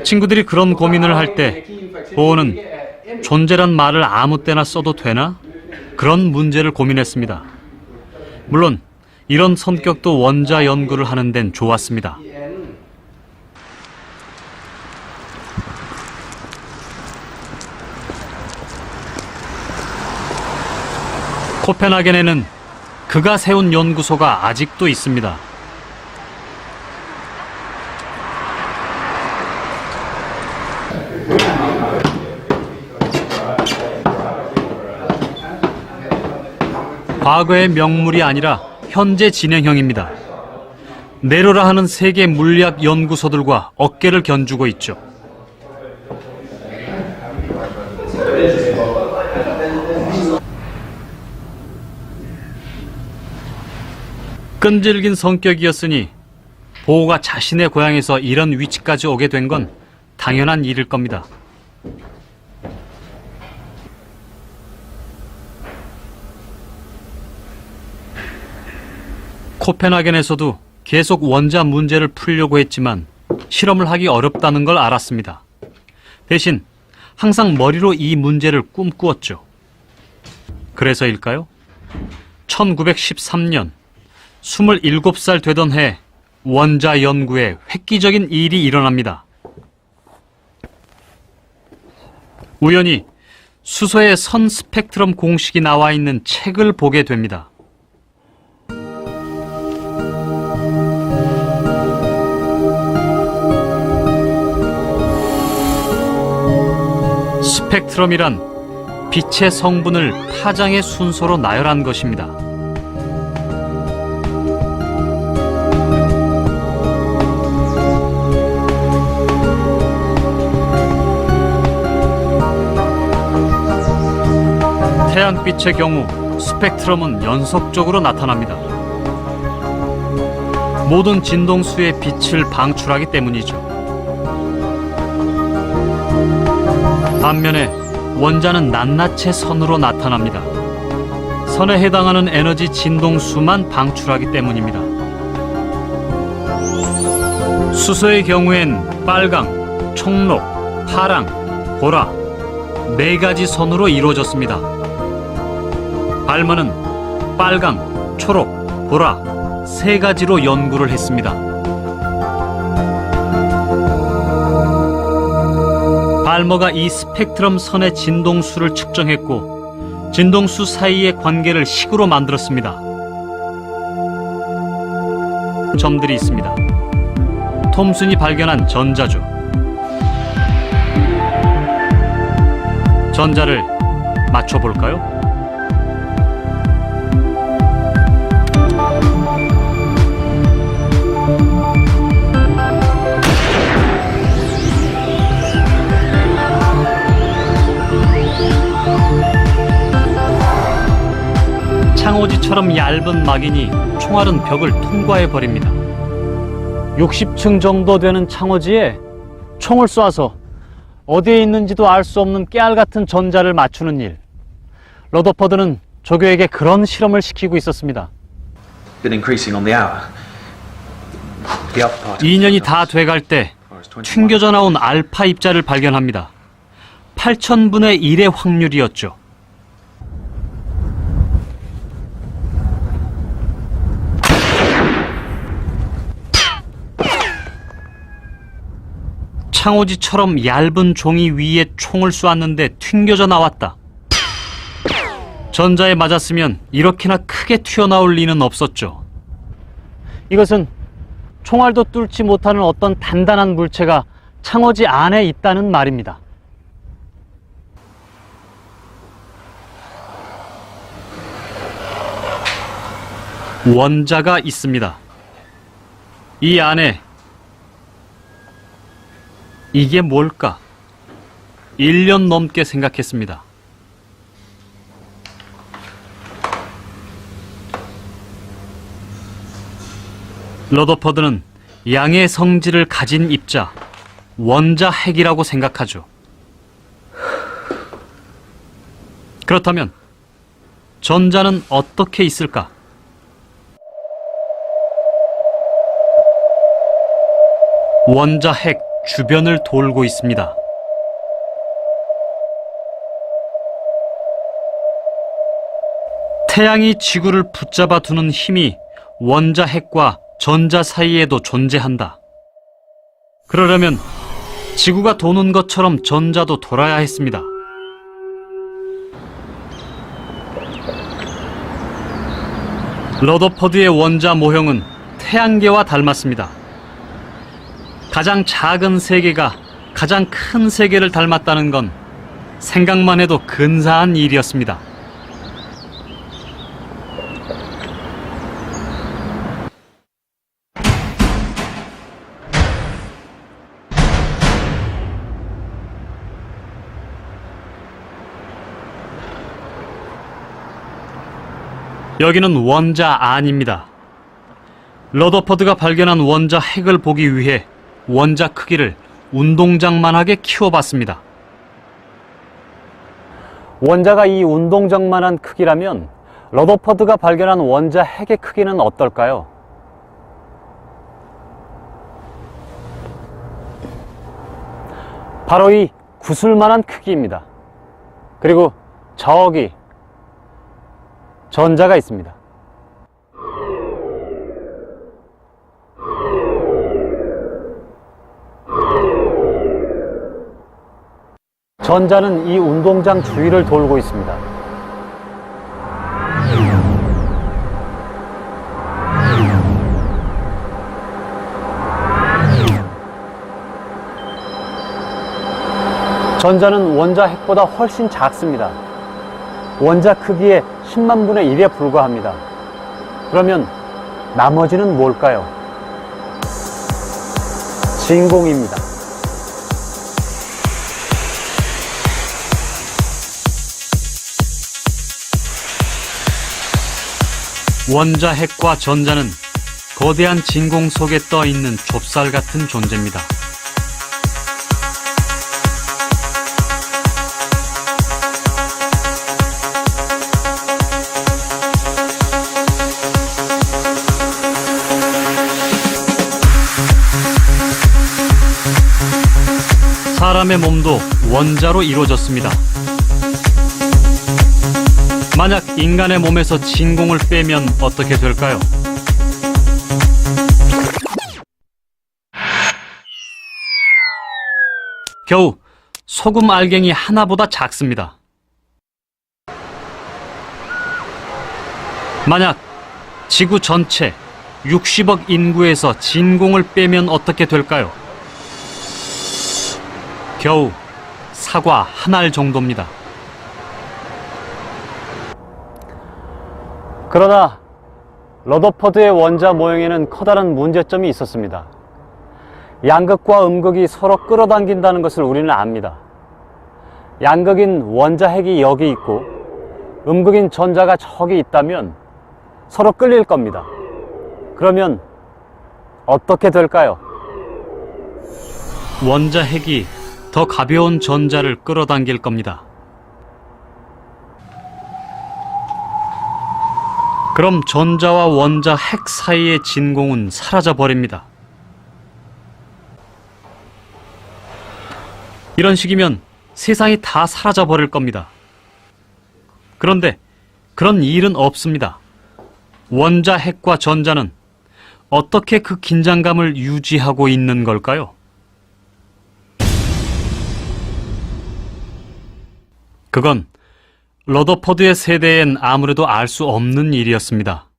친구들이 그런 고민을 할 때 보어는 존재란 말을 아무 때나 써도 되나? 그런 문제를 고민했습니다. 물론 이런 성격도 원자 연구를 하는 데는 좋았습니다. 코펜하겐에는 그가 세운 연구소가 아직도 있습니다. 과거의 명물이 아니라 현재 진행형입니다. 네로라 하는 세계 물리학 연구소들과 어깨를 견주고 있죠. 끈질긴 성격이었으니 보호가 자신의 고향에서 이런 위치까지 오게 된 건 당연한 일일 겁니다. 코펜하겐에서도 계속 원자 문제를 풀려고 했지만 실험을 하기 어렵다는 걸 알았습니다. 대신 항상 머리로 이 문제를 꿈꾸었죠. 그래서일까요? 1913년 27살 되던 해 원자 연구에 획기적인 일이 일어납니다. 우연히 수소의 선 스펙트럼 공식이 나와 있는 책을 보게 됩니다. 스펙트럼이란 빛의 성분을 파장의 순서로 나열한 것입니다. 태양빛의 경우 스펙트럼은 연속적으로 나타납니다. 모든 진동수의 빛을 방출하기 때문이죠. 반면에 원자는 낱낱이 선으로 나타납니다. 선에 해당하는 에너지 진동수만 방출하기 때문입니다. 수소의 경우엔 빨강, 청록, 파랑, 보라 네 가지 선으로 이루어졌습니다. 발머는 빨강, 초록, 보라 세 가지로 연구를 했습니다. 발머가 이 스펙트럼 선의 진동수를 측정했고 진동수 사이의 관계를 식으로 만들었습니다. 점들이 있습니다. 톰슨이 발견한 전자죠. 전자를 맞춰볼까요? 창호지처럼 얇은 막인이 총알은 벽을 통과해버립니다. 60층 정도 되는 창호지에 총을 쏴서 어디에 있는지도 알 수 없는 깨알 같은 전자를 맞추는 일. 러더퍼드는 조교에게 그런 실험을 시키고 있었습니다. Been increasing on the hour. The upper part. 2년이 다 돼갈 때 튕겨져 나온 알파 입자를 발견합니다. 8,000분의 1의 확률이었죠. 창호지처럼 얇은 종이 위에 총을 쏘았는데 튕겨져 나왔다. 전자에 맞았으면 이렇게나 크게 튀어나올 리는 없었죠. 이것은 총알도 뚫지 못하는 어떤 단단한 물체가 창호지 안에 있다는 말입니다. 원자가 있습니다. 이 안에 이게 뭘까? 1년 넘게 생각했습니다. 러더퍼드는 양의 성질을 가진 입자, 원자 핵이라고 생각하죠. 그렇다면 전자는 어떻게 있을까? 원자 핵 주변을 돌고 있습니다. 태양이 지구를 붙잡아 두는 힘이 원자 핵과 전자 사이에도 존재한다. 그러려면 지구가 도는 것처럼 전자도 돌아야 했습니다. 러더퍼드의 원자 모형은 태양계와 닮았습니다. 가장 작은 세계가 가장 큰 세계를 닮았다는 건 생각만 해도 근사한 일이었습니다. 여기는 원자 안입니다. 러더퍼드가 발견한 원자 핵을 보기 위해 원자 크기를 운동장만하게 키워봤습니다. 원자가 이 운동장만한 크기라면 러더퍼드가 발견한 원자 핵의 크기는 어떨까요? 바로 이 구슬만한 크기입니다. 그리고 저기 전자가 있습니다. 전자는 이 운동장 주위를 돌고 있습니다. 전자는 원자 핵보다 훨씬 작습니다. 원자 크기의 10만 분의 1에 불과합니다. 그러면 나머지는 뭘까요? 진공입니다. 원자 핵과 전자는 거대한 진공 속에 떠 있는 좁쌀 같은 존재입니다. 사람의 몸도 원자로 이루어졌습니다. 만약 인간의 몸에서 진공을 빼면 어떻게 될까요? 겨우 소금 알갱이 하나보다 작습니다. 만약 지구 전체 60억 인구에서 진공을 빼면 어떻게 될까요? 겨우 사과 한 알 정도입니다. 그러나 러더퍼드의 원자 모형에는 커다란 문제점이 있었습니다. 양극과 음극이 서로 끌어당긴다는 것을 우리는 압니다. 양극인 원자 핵이 여기 있고 음극인 전자가 저기 있다면 서로 끌릴 겁니다. 그러면 어떻게 될까요? 원자 핵이 더 가벼운 전자를 끌어당길 겁니다. 그럼 전자와 원자 핵 사이의 진공은 사라져 버립니다. 이런 식이면 세상이 다 사라져 버릴 겁니다. 그런데 그런 일은 없습니다. 원자 핵과 전자는 어떻게 그 긴장감을 유지하고 있는 걸까요? 그건 러더퍼드의 세대엔 아무래도 알 수 없는 일이었습니다.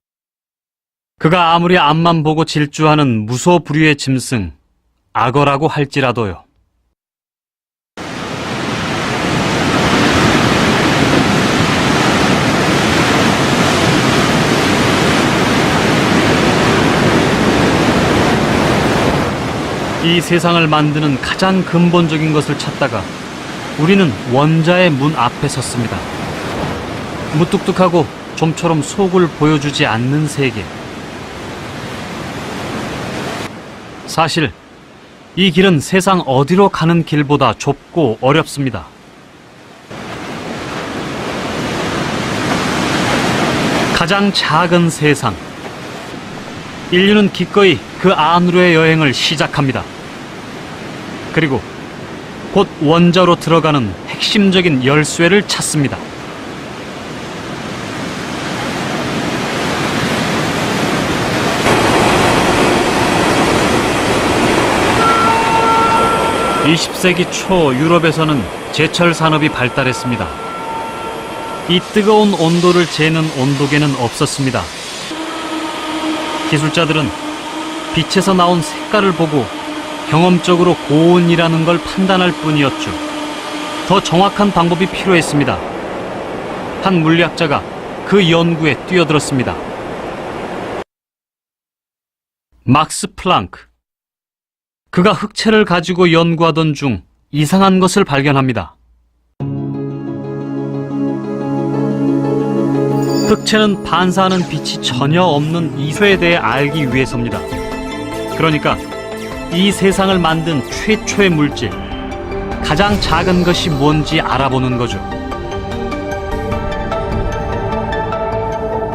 그가 아무리 앞만 보고 질주하는 무소불위의 짐승, 악어라고 할지라도요. 이 세상을 만드는 가장 근본적인 것을 찾다가 우리는 원자의 문 앞에 섰습니다. 무뚝뚝하고 좀처럼 속을 보여주지 않는 세계. 사실 이 길은 세상 어디로 가는 길보다 좁고 어렵습니다. 가장 작은 세상. 인류는 기꺼이 그 안으로의 여행을 시작합니다. 그리고 곧 원자로 들어가는 핵심적인 열쇠를 찾습니다. (20세기) 초 유럽에서는 제철 산업이 발달했습니다. 이 뜨거운 온도를 재는 온도계는 없었습니다. 기술자들은 빛에서 나온 색깔을 보고 경험적으로 고온이라는 걸 판단할 뿐이었죠. 더 정확한 방법이 필요했습니다. 한 물리학자가 그 연구에 뛰어들었습니다. 막스 플랑크. 그가 흑채를 가지고 연구하던 중 이상한 것을 발견합니다. 흑채는 반사하는 빛이 전혀 없는 이소에 대해 알기 위해서입니다. 그러니까 이 세상을 만든 최초의 물질, 가장 작은 것이 뭔지 알아보는 거죠.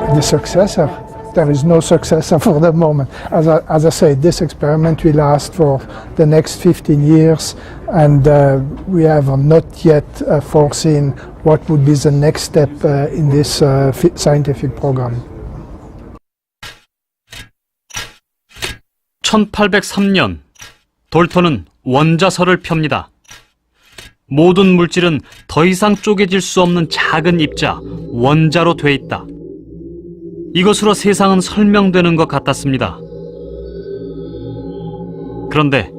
The successor, there is no successor for the moment. As I said, this experiment will last for the next 15 years, and we have not yet foreseen what would be the next step in this scientific program. 1803년 돌턴은 원자설을 펴니다. 모든 물질은 더 이상 쪼개질 수 없는 작은 입자, 원자로 돼 있다. 이것으로 세상은 설명되는 것 같았습니다. 그런데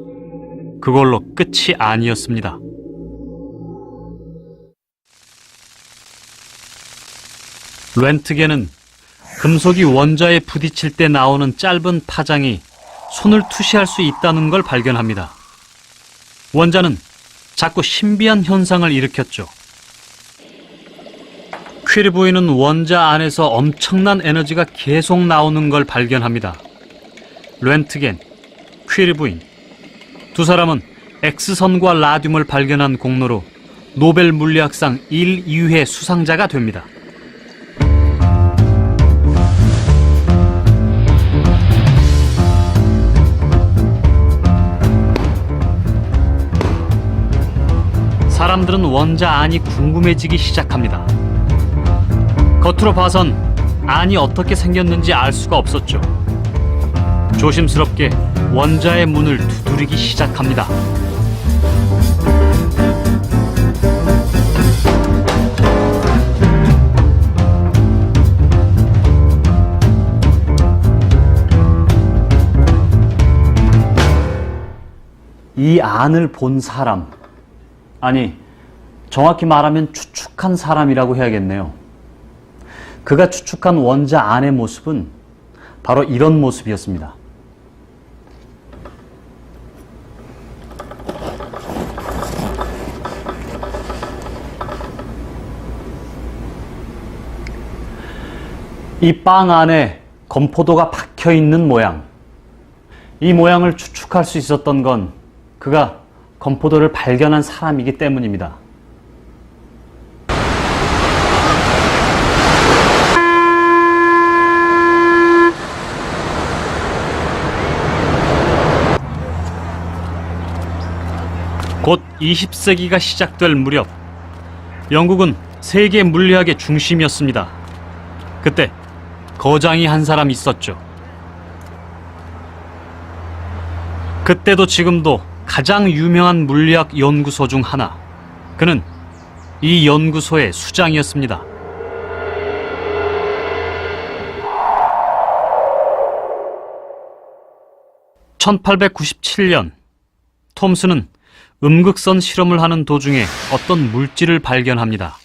그걸로 끝이 아니었습니다. 렌트겐은 금속이 원자에 부딪힐 때 나오는 짧은 파장이 손을 투시할 수 있다는 걸 발견합니다. 원자는 자꾸 신비한 현상을 일으켰죠. 퀴르부이는 원자 안에서 엄청난 에너지가 계속 나오는 걸 발견합니다. 렌트겐, 퀴르부인 두 사람은 X선과 라듐을 발견한 공로로 노벨 물리학상 1, 2회 수상자가 됩니다. 사람들은 원자 안이 궁금해지기 시작합니다. 겉으로 봐선 안이 어떻게 생겼는지 알 수가 없었죠. 조심스럽게 원자의 문을 두드리기 시작합니다. 이 안을 본 사람, 아니 정확히 말하면 추측한 사람이라고 해야겠네요. 그가 추측한 원자 안의 모습은 바로 이런 모습이었습니다. 이 빵 안에 건포도가 박혀 있는 모양. 이 모양을 추측할 수 있었던 건 그가 건포도를 발견한 사람이기 때문입니다. 곧 20세기가 시작될 무렵 영국은 세계 물리학의 중심이었습니다. 그때 거장이 한 사람 있었죠. 그때도 지금도 가장 유명한 물리학 연구소 중 하나. 그는 이 연구소의 수장이었습니다. (1897년) 톰스는 음극선 실험을 하는 도중에 어떤 물질을 발견합니다.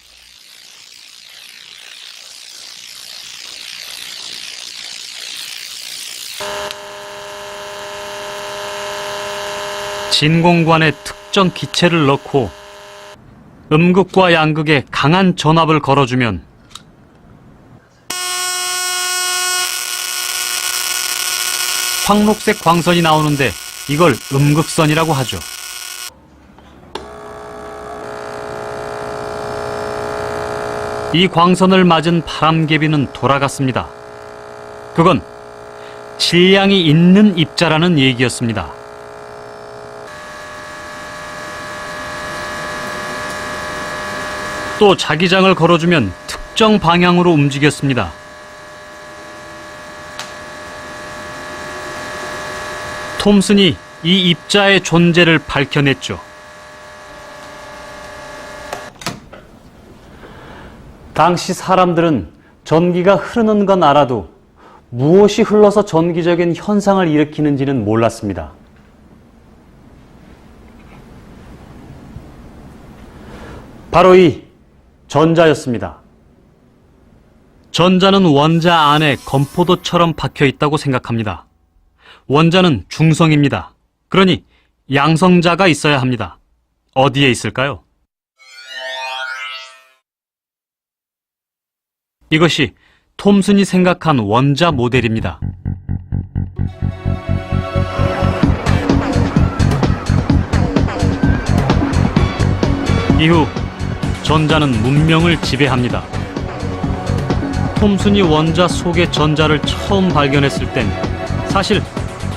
진공관에 특정 기체를 넣고 음극과 양극에 강한 전압을 걸어주면 황록색 광선이 나오는데 이걸 음극선이라고 하죠. 이 광선을 맞은 바람개비는 돌아갔습니다. 그건 질량이 있는 입자라는 얘기였습니다. 또 자기장을 걸어주면 특정 방향으로 움직였습니다. 톰슨이 이 입자의 존재를 밝혀냈죠. 당시 사람들은 전기가 흐르는 건 알아도 무엇이 흘러서 전기적인 현상을 일으키는지는 몰랐습니다. 바로 이 전자였습니다. 전자는 원자 안에 건포도처럼 박혀 있다고 생각합니다. 원자는 중성입니다. 그러니 양성자가 있어야 합니다. 어디에 있을까요? 이것이 톰슨이 생각한 원자 모델입니다. 이후 전자는 문명을 지배합니다. 톰슨이 원자 속의 전자를 처음 발견했을 땐 사실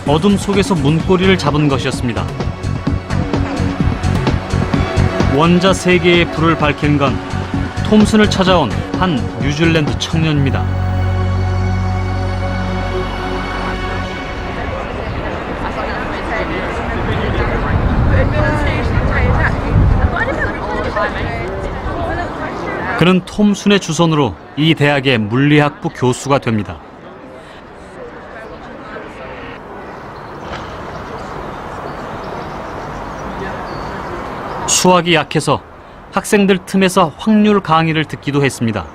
어둠 속에서 문고리를 잡은 것이었습니다. 원자 세계의 불을 밝힌 건 톰슨을 찾아온 한 뉴질랜드 청년입니다. 그는 톰슨의 주선으로 이 대학의 물리학부 교수가 됩니다. 수학이 약해서 학생들 틈에서 확률 강의를 듣기도 했습니다.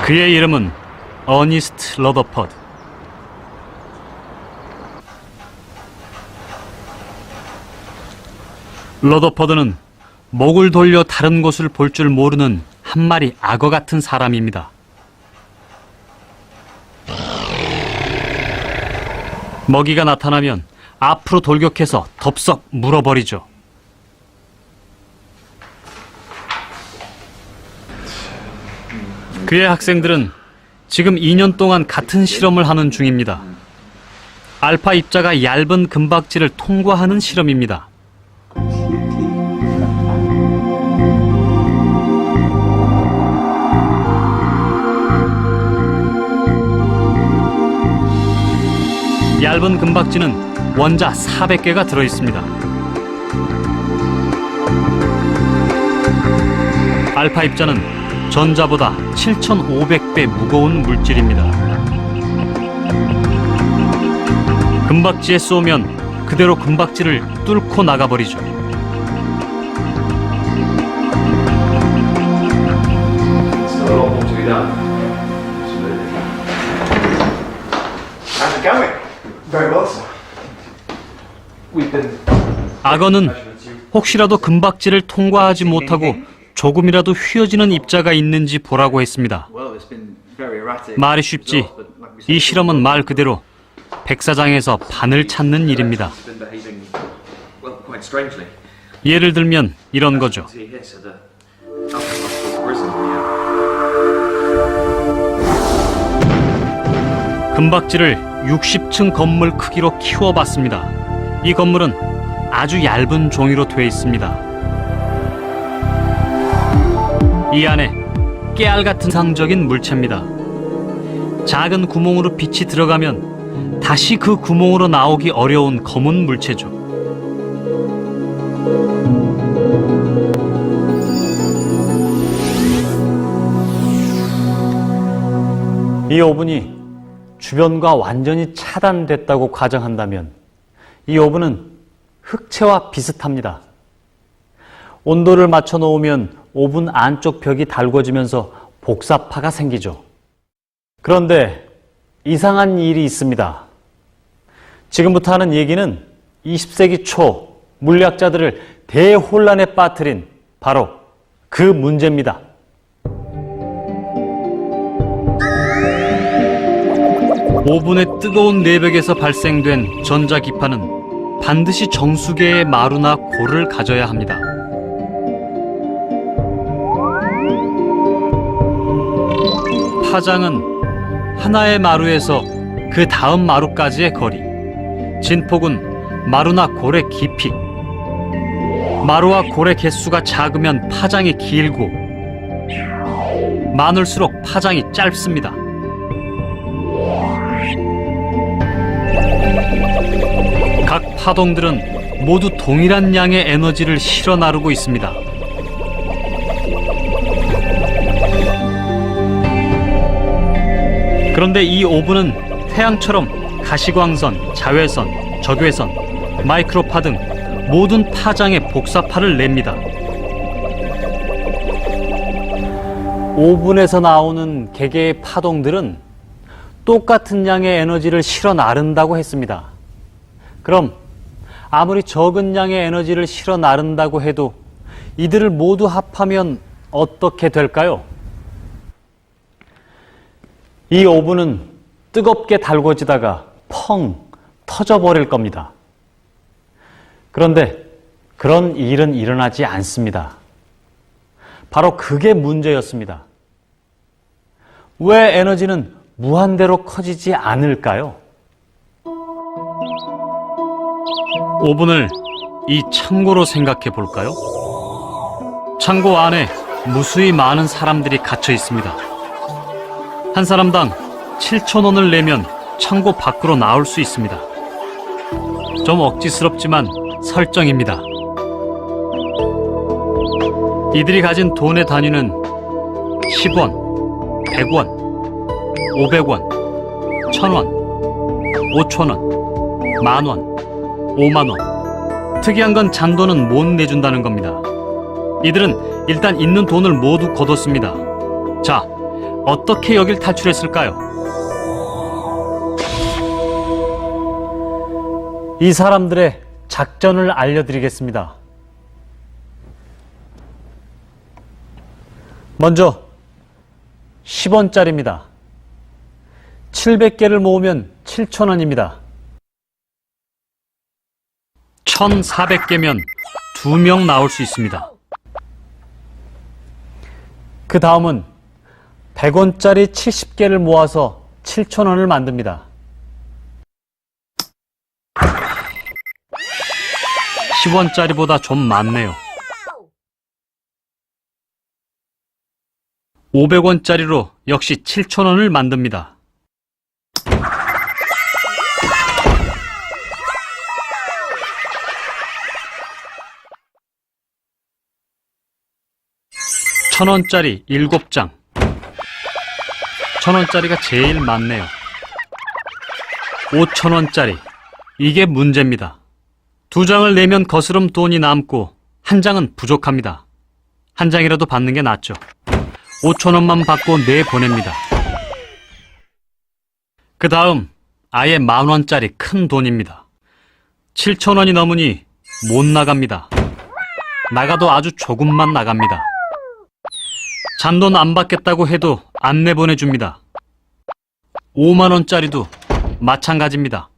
그의 이름은 어니스트 러더퍼드. 러더퍼드는 목을 돌려 다른 곳을 볼 줄 모르는 한 마리 악어 같은 사람입니다. 먹이가 나타나면 앞으로 돌격해서 덥석 물어버리죠. 그의 학생들은 지금 2년 동안 같은 실험을 하는 중입니다. 알파 입자가 얇은 금박지를 통과하는 실험입니다. 얇은 금박지는 원자 400개가 들어있습니다. 알파 입자는 전자보다 7,500배 무거운 물질입니다. 금박지에 쏘면 그대로 금박지를 뚫고 나가버리죠. Still a lot more to be done. Absolutely. How's it going? Very well, sir. We've been. 악어는 혹시라도 금박지를 통과하지 못하고 조금이라도 휘어지는 입자가 있는지 보라고 했습니다. Well, it's been very erratic. 말이 쉽지. But like we said, 이 실험은 말 그대로 백사장에서 바늘 찾는 일입니다. it's been behaving well, quite strangely. 예를 들면 이런 거죠. See here, so the upper muscles risen. Yeah. 금박지를 60층 건물 크기로 키워봤습니다. 이 건물은 아주 얇은 종이로 되어 있습니다. 이 안에 깨알 같은 상적인 물체입니다. 작은 구멍으로 빛이 들어가면 다시 그 구멍으로 나오기 어려운 검은 물체죠. 이 오븐이 주변과 완전히 차단됐다고 가정한다면 이 오븐은 흑채와 비슷합니다. 온도를 맞춰 놓으면 오븐 안쪽 벽이 달궈지면서 복사파가 생기죠. 그런데 이상한 일이 있습니다. 지금부터 하는 얘기는 20세기 초 물리학자들을 대혼란에 빠뜨린 바로 그 문제입니다. 오븐의 뜨거운 내벽에서 발생된 전자기파는 반드시 정수계의 마루나 골을 가져야 합니다. 파장은 하나의 마루에서 그 다음 마루까지의 거리, 진폭은 마루나 골의 깊이, 마루와 골의 개수가 작으면 파장이 길고 많을수록 파장이 짧습니다. 각 파동들은 모두 동일한 양의 에너지를 실어 나르고 있습니다. 그런데 이 오븐은 태양처럼 가시광선, 자외선, 적외선, 마이크로파 등 모든 파장의 복사파를 냅니다. 오븐에서 나오는 개개의 파동들은 똑같은 양의 에너지를 실어 나른다고 했습니다. 그럼 아무리 적은 양의 에너지를 실어 나른다고 해도 이들을 모두 합하면 어떻게 될까요? 이 오븐은 뜨겁게 달궈지다가 펑 터져버릴 겁니다. 그런데 그런 일은 일어나지 않습니다. 바로 그게 문제였습니다. 왜 에너지는 무한대로 커지지 않을까요? 오븐을 이 창고로 생각해 볼까요? 창고 안에 무수히 많은 사람들이 갇혀 있습니다. 한 사람당 7,000원을 내면 창고 밖으로 나올 수 있습니다. 좀 억지스럽지만 설정입니다. 이들이 가진 돈의 단위는 10원, 100원, 500원, 1,000원, 5,000원, 만원, 5만원. 특이한 건 잔돈은 못 내준다는 겁니다. 이들은 일단 있는 돈을 모두 거뒀습니다. 자, 어떻게 여길 탈출했을까요? 이 사람들의 작전을 알려드리겠습니다. 먼저 10원짜리입니다. 700개를 모으면 7,000원입니다. 1,400개면 2명 나올 수 있습니다. 그 다음은 100원짜리 70개를 모아서 7,000원을 만듭니다. 10원짜리보다 좀 많네요. 500원짜리로 역시 7,000원을 만듭니다. (1,000원짜리) 7장. 1,000원짜리가 제일 많네요. 5,000원짜리. 이게 문제입니다. 2장을 내면 거스름 돈이 남고 1장은 부족합니다. 1장이라도 받는 게 낫죠. 5,000원만 받고 내보냅니다. 그 다음 아예 10,000원짜리 큰 돈입니다. 7,000원이 넘으니 못 나갑니다. 나가도 아주 조금만 나갑니다. 잔돈 안 받겠다고 해도 안 내보내줍니다. 5만원짜리도 마찬가지입니다.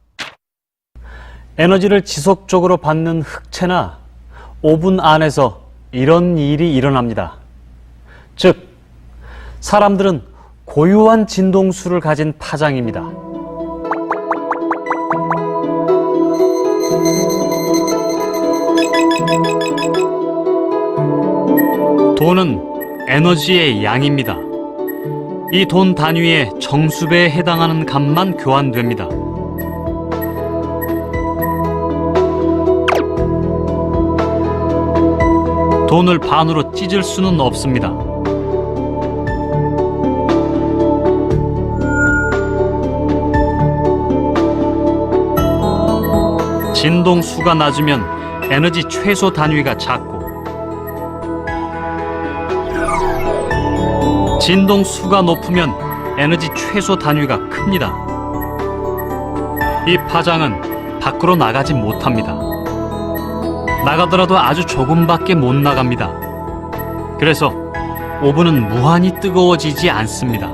에너지를 지속적으로 받는 흑채나 오븐 안에서 이런 일이 일어납니다. 즉, 사람들은 고유한 진동수를 가진 파장입니다. 돈은 에너지의 양입니다. 이 돈 단위의 정수배에 해당하는 값만 교환됩니다. 돈을 반으로 찢을 수는 없습니다. 진동수가 낮으면 에너지 최소 단위가 작고 진동수가 높으면 에너지 최소 단위가 큽니다. 이 파장은 밖으로 나가지 못합니다. 나가더라도 아주 조금밖에 못 나갑니다. 그래서 오븐은 무한히 뜨거워지지 않습니다.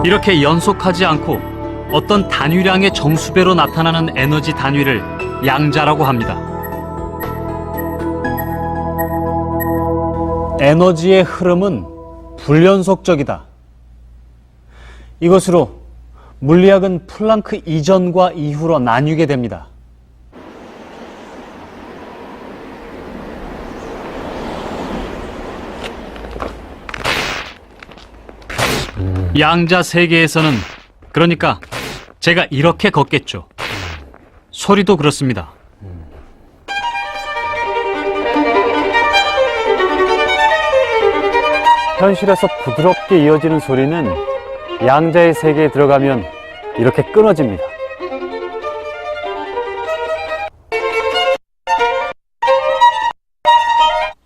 이렇게 연속하지 않고 어떤 단위량의 정수배로 나타나는 에너지 단위를 양자라고 합니다. 에너지의 흐름은 불연속적이다. 이것으로 물리학은 플랑크 이전과 이후로 나뉘게 됩니다. 양자 세계에서는 그러니까 제가 이렇게 걷겠죠. 소리도 그렇습니다. 현실에서 부드럽게 이어지는 소리는 양자의 세계에 들어가면 이렇게 끊어집니다.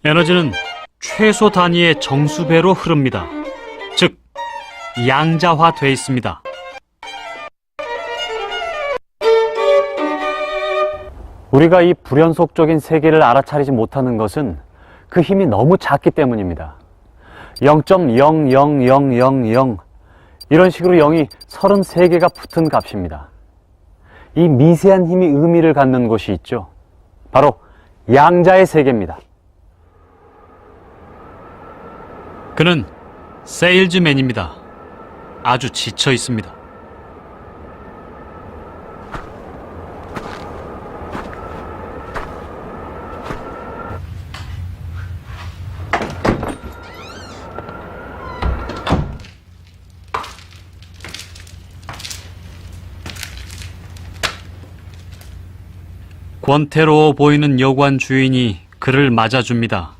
에너지는 최소 단위의 정수배로 흐릅니다. 즉, 양자화돼 있습니다. 우리가 이 불연속적인 세계를 알아차리지 못하는 것은 그 힘이 너무 작기 때문입니다. 0.00000 이런 식으로 0이 33개가 붙은 값입니다. 이 미세한 힘이 의미를 갖는 곳이 있죠. 바로 양자의 세계입니다. 그는 세일즈맨입니다. 아주 지쳐 있습니다. 권태로워 보이는 여관 주인이 그를 맞아줍니다.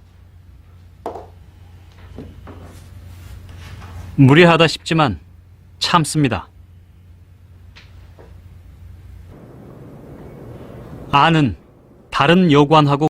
무례하다 싶지만 참습니다. 아는 다른 여관하고